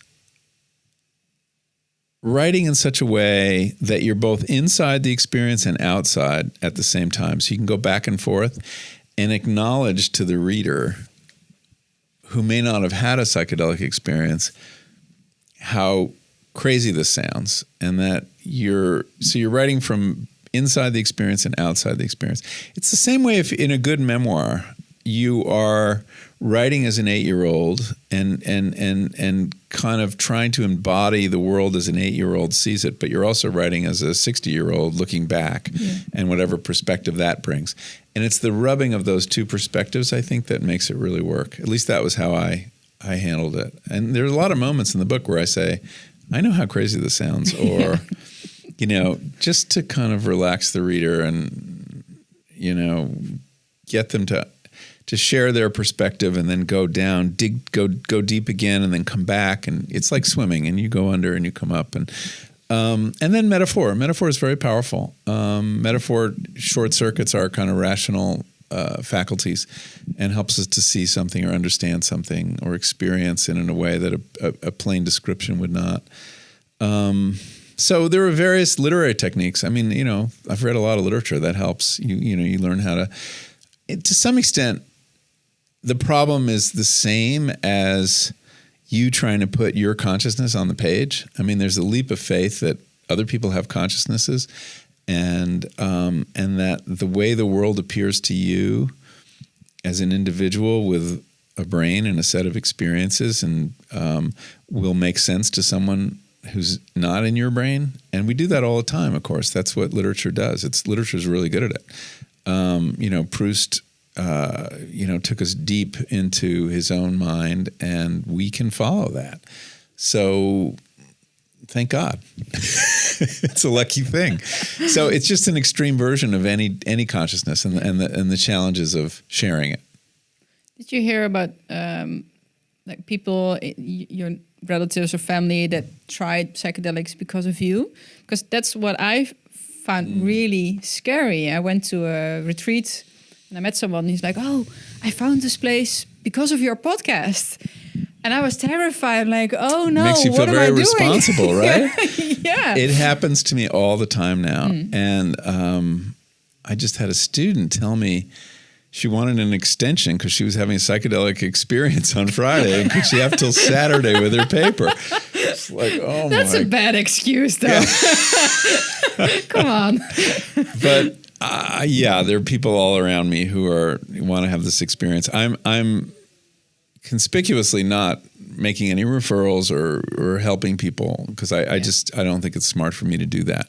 writing in such a way that you're both inside the experience and outside at the same time. So you can go back and forth and acknowledge to the reader who may not have had a psychedelic experience how crazy this sounds, and that you're writing from inside the experience and outside the experience. It's the same way if in a good memoir you are writing as an 8-year-old and kind of trying to embody the world as an 8-year-old sees it, but you're also writing as a 60-year-old looking back and whatever perspective that brings. And it's the rubbing of those two perspectives, I think, that makes it really work. At least that was how I handled it. And there's a lot of moments in the book where I say, I know how crazy this sounds, or, just to kind of relax the reader and, get them to share their perspective and then go down, go deep again, and then come back. And it's like swimming, and you go under and you come up. And then metaphor. Metaphor is very powerful. Metaphor short circuits our kind of rational faculties and helps us to see something or understand something or experience it in a way that a plain description would not. So there are various literary techniques. I mean, I've read a lot of literature that helps. You learn how to some extent, the problem is the same as you trying to put your consciousness on the page. I mean, there's a leap of faith that other people have consciousnesses, and that the way the world appears to you as an individual with a brain and a set of experiences and will make sense to someone who's not in your brain. And we do that all the time, of course. That's what literature does. Literature's really good at it. Proust took us deep into his own mind, and we can follow that. So thank God. It's a lucky thing. So it's just an extreme version of any consciousness and the challenges of sharing it. Did you hear about like people, your relatives or family that tried psychedelics because of you? Because that's what I found really scary. I went to a retreat and I met someone. He's like, "Oh, I found this place because of your podcast." And I was terrified, like, "Oh no, makes you feel very responsible, right?" Yeah. It happens to me all the time now. And I just had a student tell me she wanted an extension because she was having a psychedelic experience on Friday, and could she have till Saturday with her paper? It's like, oh, that's a bad excuse, though. Yeah. Come on. But there are people all around me who want to have this experience. I'm conspicuously not making any referrals or helping people because I don't think it's smart for me to do that.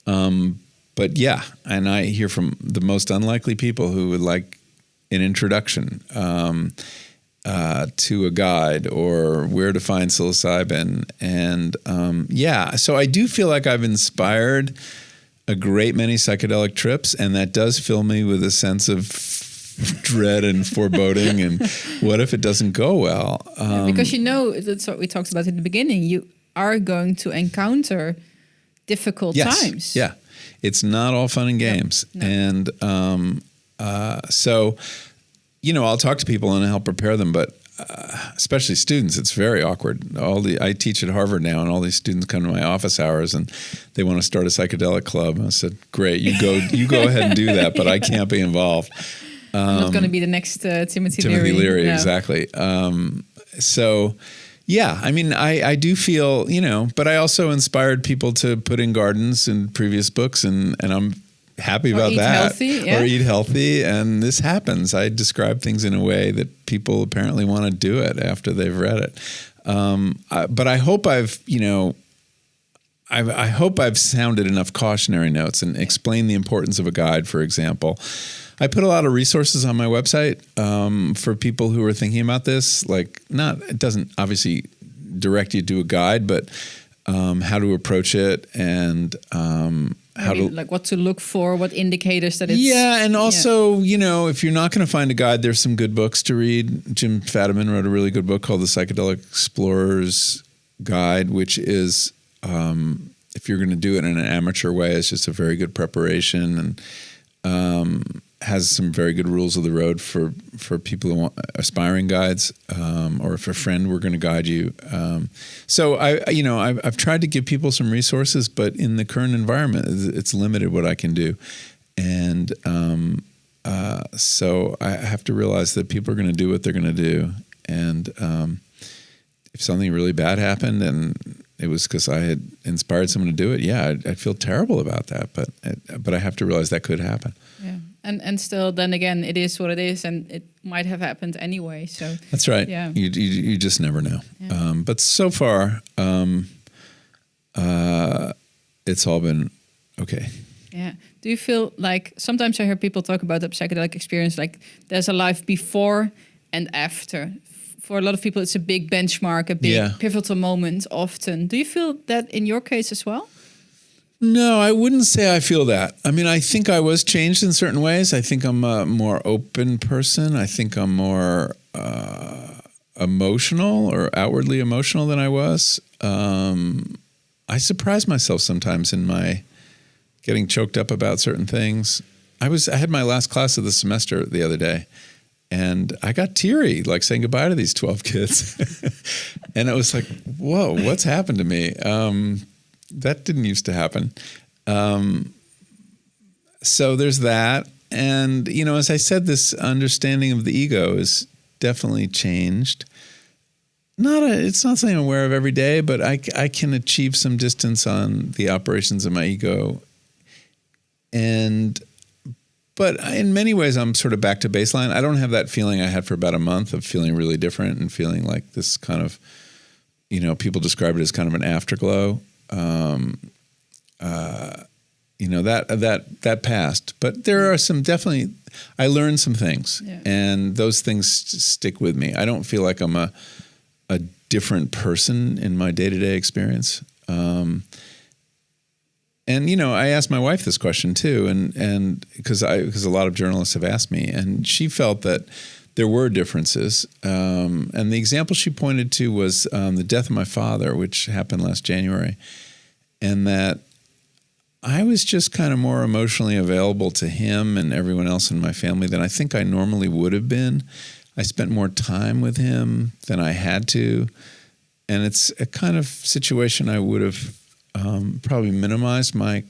But yeah, and I hear from the most unlikely people who would like an introduction to a guide or where to find psilocybin. And so I do feel like I've inspired a great many psychedelic trips, and that does fill me with a sense of dread and foreboding and what if it doesn't go well? Because that's what we talked about in the beginning. You are going to encounter difficult times. Yeah. It's not all fun and games. No. And so, I'll talk to people and help prepare them, but especially students, it's very awkward. I teach at Harvard now, and all these students come to my office hours and they want to start a psychedelic club. And I said, "Great, you go ahead and do that, but I can't be involved." I'm not going to be the next Timothy Leary, no. Exactly. So, yeah, I mean, I do feel, but I also inspired people to put in gardens in previous books, and I'm happy about that. Or eat healthy, and this happens. I describe things in a way that people apparently want to do it after they've read it. But I hope I hope I've sounded enough cautionary notes and explained the importance of a guide, for example. I put a lot of resources on my website for people who are thinking about this. It doesn't obviously direct you to a guide, but how to approach it and what to look for, what indicators that it's... Yeah, and also, if you're not going to find a guide, there's some good books to read. Jim Fadiman wrote a really good book called The Psychedelic Explorer's Guide, which is, if you're going to do it in an amateur way, it's just a very good preparation and has some very good rules of the road for people who want aspiring guides, or if a friend were going to guide you. So I've tried to give people some resources, but in the current environment, it's limited what I can do. And so I have to realize that people are going to do what they're going to do. And if something really bad happened and it was because I had inspired someone to do it, I'd feel terrible about that. But I have to realize that could happen. Yeah. And still, then again, it is what it is, and it might have happened anyway. So that's right. Yeah, you just never know. Yeah. But so far, it's all been okay. Yeah. Do you feel like sometimes I hear people talk about the psychedelic experience, like there's a life before and after. For a lot of people, it's a big benchmark, a big pivotal moment. Often, do you feel that in your case as well? No, I wouldn't say I feel that. I mean, I think I was changed in certain ways. I think I'm a more open person. I think I'm more emotional or outwardly emotional than I was. I surprise myself sometimes in my getting choked up about certain things. I had my last class of the semester the other day, and I got teary, like saying goodbye to these 12 kids. And it was like, whoa, what's happened to me? That didn't used to happen. So there's that. And, as I said, this understanding of the ego is definitely changed. It's not something I'm aware of every day, but I can achieve some distance on the operations of my ego. But in many ways, I'm sort of back to baseline. I don't have that feeling I had for about a month of feeling really different and feeling like this kind of, people describe it as kind of an afterglow. That passed. But there are some definitely, I learned some things, and those things stick with me. I don't feel like I'm a different person in my day-to-day experience. And I asked my wife this question too, and because a lot of journalists have asked me, and she felt that there were differences. And the example she pointed to was the death of my father, which happened last January, and that I was just kind of more emotionally available to him and everyone else in my family than I think I normally would have been. I spent more time with him than I had to, and it's a kind of situation I would have probably minimized my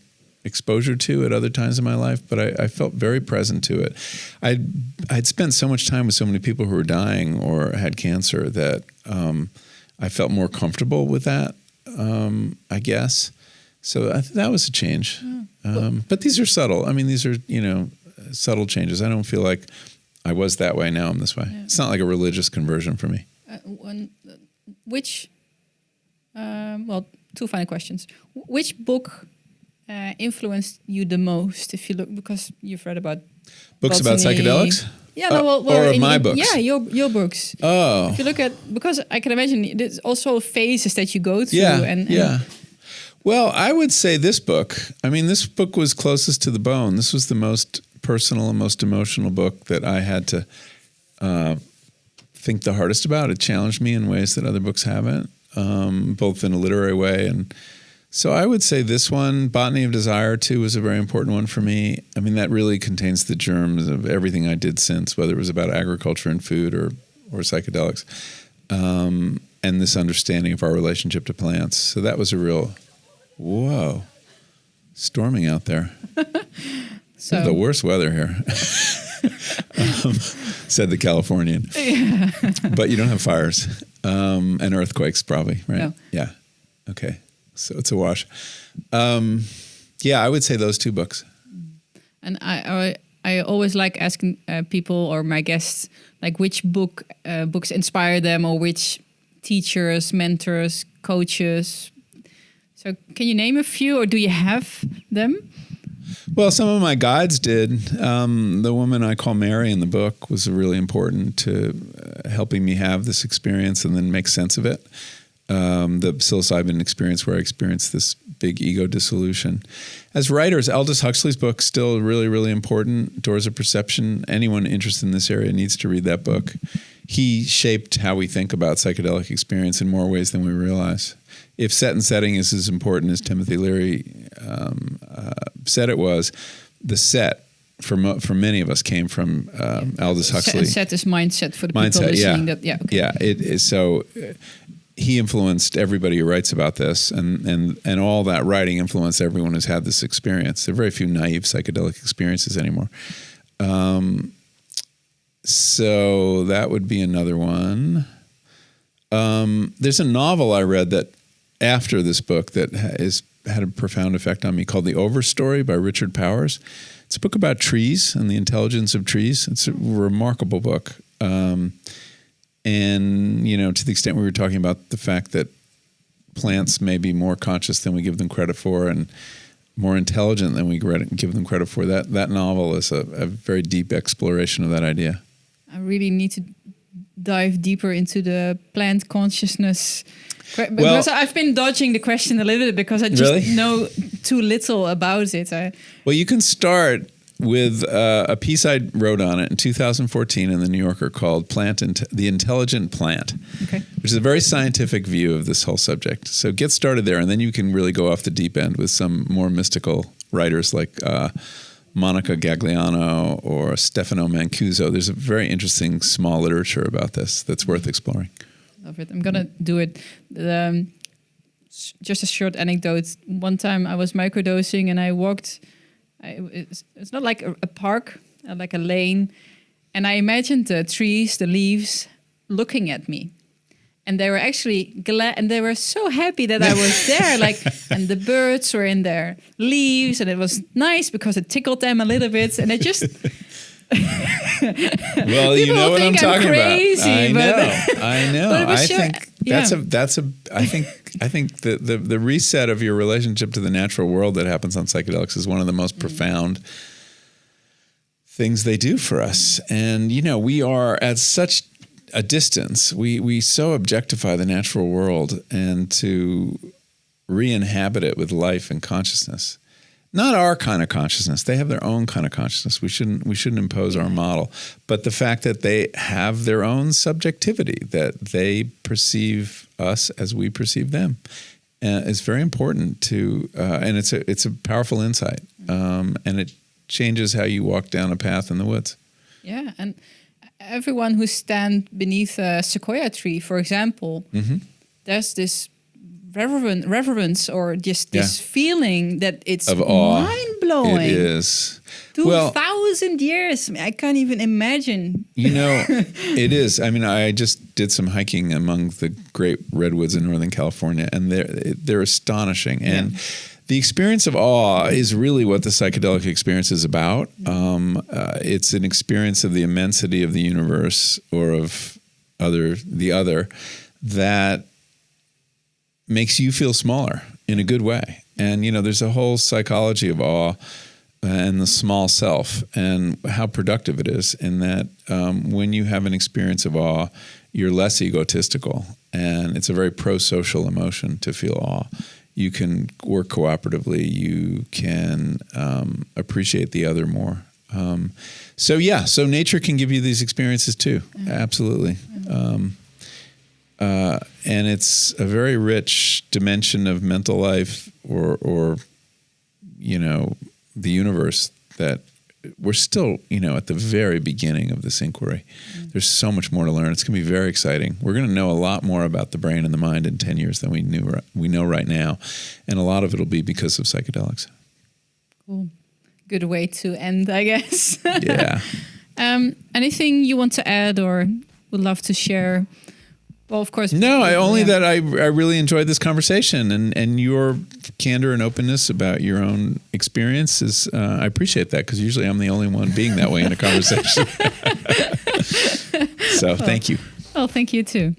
exposure to at other times in my life, but I felt very present to it. I'd spent so much time with so many people who were dying or had cancer that I felt more comfortable with that, I guess. So that was a change. But these are subtle. I mean, these are, subtle changes. I don't feel like I was that way, now I'm this way. Yeah. It's not like a religious conversion for me. Two final questions. Which book influenced you the most? If you look, because you've read about books about psychedelics. Yeah, or my books. Yeah, your books. Oh, if you look at, because I can imagine there's also phases that you go through. Yeah. Well, I would say this book. I mean, this book was closest to the bone. This was the most personal and most emotional book that I had to think the hardest about. It challenged me in ways that other books haven't. Both in a literary way. And so I would say this one, Botany of Desire, too, was a very important one for me. I mean, that really contains the germs of everything I did since, whether it was about agriculture and food or psychedelics, and this understanding of our relationship to plants. So that was a real, whoa, storming out there. So the worst weather here. Said the Californian. Yeah. But you don't have fires. And earthquakes probably, right? No. Yeah. Okay. So it's a wash. I would say those two books. And I always like asking people or my guests, like, which books inspire them, or which teachers, mentors, coaches. So can you name a few, or do you have them? Well, some of my guides did. The woman I call Mary in the book was really important to helping me have this experience and then make sense of it. The psilocybin experience, where I experienced this big ego dissolution. As writers, Aldous Huxley's book is still really, really important. Doors of Perception. Anyone interested in this area needs to read that book. He shaped how we think about psychedelic experience in more ways than we realize. If set and setting is as important as Timothy Leary said it was, the set for many of us came from Aldous Huxley. Set is mindset for the people listening. He influenced everybody who writes about this, and all that writing influenced everyone who's had this experience. There are very few naive psychedelic experiences anymore. So that would be another one. There's a novel I read that after this book that had a profound effect on me called The Overstory by Richard Powers. It's a book about trees and the intelligence of trees. It's a remarkable book. And, to the extent we were talking about the fact that plants may be more conscious than we give them credit for and more intelligent than we give them credit for, that novel is a very deep exploration of that idea. I really need to dive deeper into the plant consciousness. Because I've been dodging the question a little bit because I just know too little about it. Well, you can start with a piece I wrote on it in 2014 in the New Yorker called The Intelligent Plant, which is a very scientific view of this whole subject. So get started there, and then you can really go off the deep end with some more mystical writers like Monica Gagliano or Stefano Mancuso. There's a very interesting small literature about this that's worth exploring. Love it. I'm going to do it. Just a short anecdote. One time I was microdosing and I walked, it's not like a park, like a lane. And I imagined the trees, the leaves looking at me. And they were actually glad, and they were so happy that I was there. And the birds were in their leaves, and it was nice because it tickled them a little bit. And it just well, you know what I'm talking crazy, about. I know. I think I think the reset of your relationship to the natural world that happens on psychedelics is one of the most profound things they do for us. And we are at such a distance. We so objectify the natural world, and to re-inhabit it with life and consciousness. Not our kind of consciousness. They have their own kind of consciousness. We shouldn't impose our model. But the fact that they have their own subjectivity, that they perceive us as we perceive them, is very important to. And it's a powerful insight, and it changes how you walk down a path in the woods. Yeah, and everyone who stands beneath a sequoia tree, for example, there's this reverence or just this feeling that it's mind-blowing. It is. 2,000 years. I can't even imagine. It is. I mean, I just did some hiking among the great redwoods in Northern California, and they're astonishing. Yeah. And the experience of awe is really what the psychedelic experience is about. It's an experience of the immensity of the universe or of the other that makes you feel smaller in a good way. And, there's a whole psychology of awe and the small self and how productive it is in that when you have an experience of awe, you're less egotistical. And it's a very pro-social emotion to feel awe. You can work cooperatively. You can appreciate the other more. So nature can give you these experiences too. Mm-hmm. Absolutely. And it's a very rich dimension of mental life or the universe that we're still, at the very beginning of this inquiry. Mm-hmm. There's so much more to learn. It's going to be very exciting. We're going to know a lot more about the brain and the mind in 10 years than we know right now. And a lot of it will be because of psychedelics. Cool. Good way to end, I guess. Yeah. Anything you want to add or would love to share? Well, of course. No, that I really enjoyed this conversation and your candor and openness about your own experiences. I appreciate that because usually I'm the only one being that way in a conversation. So thank you. Well, thank you too.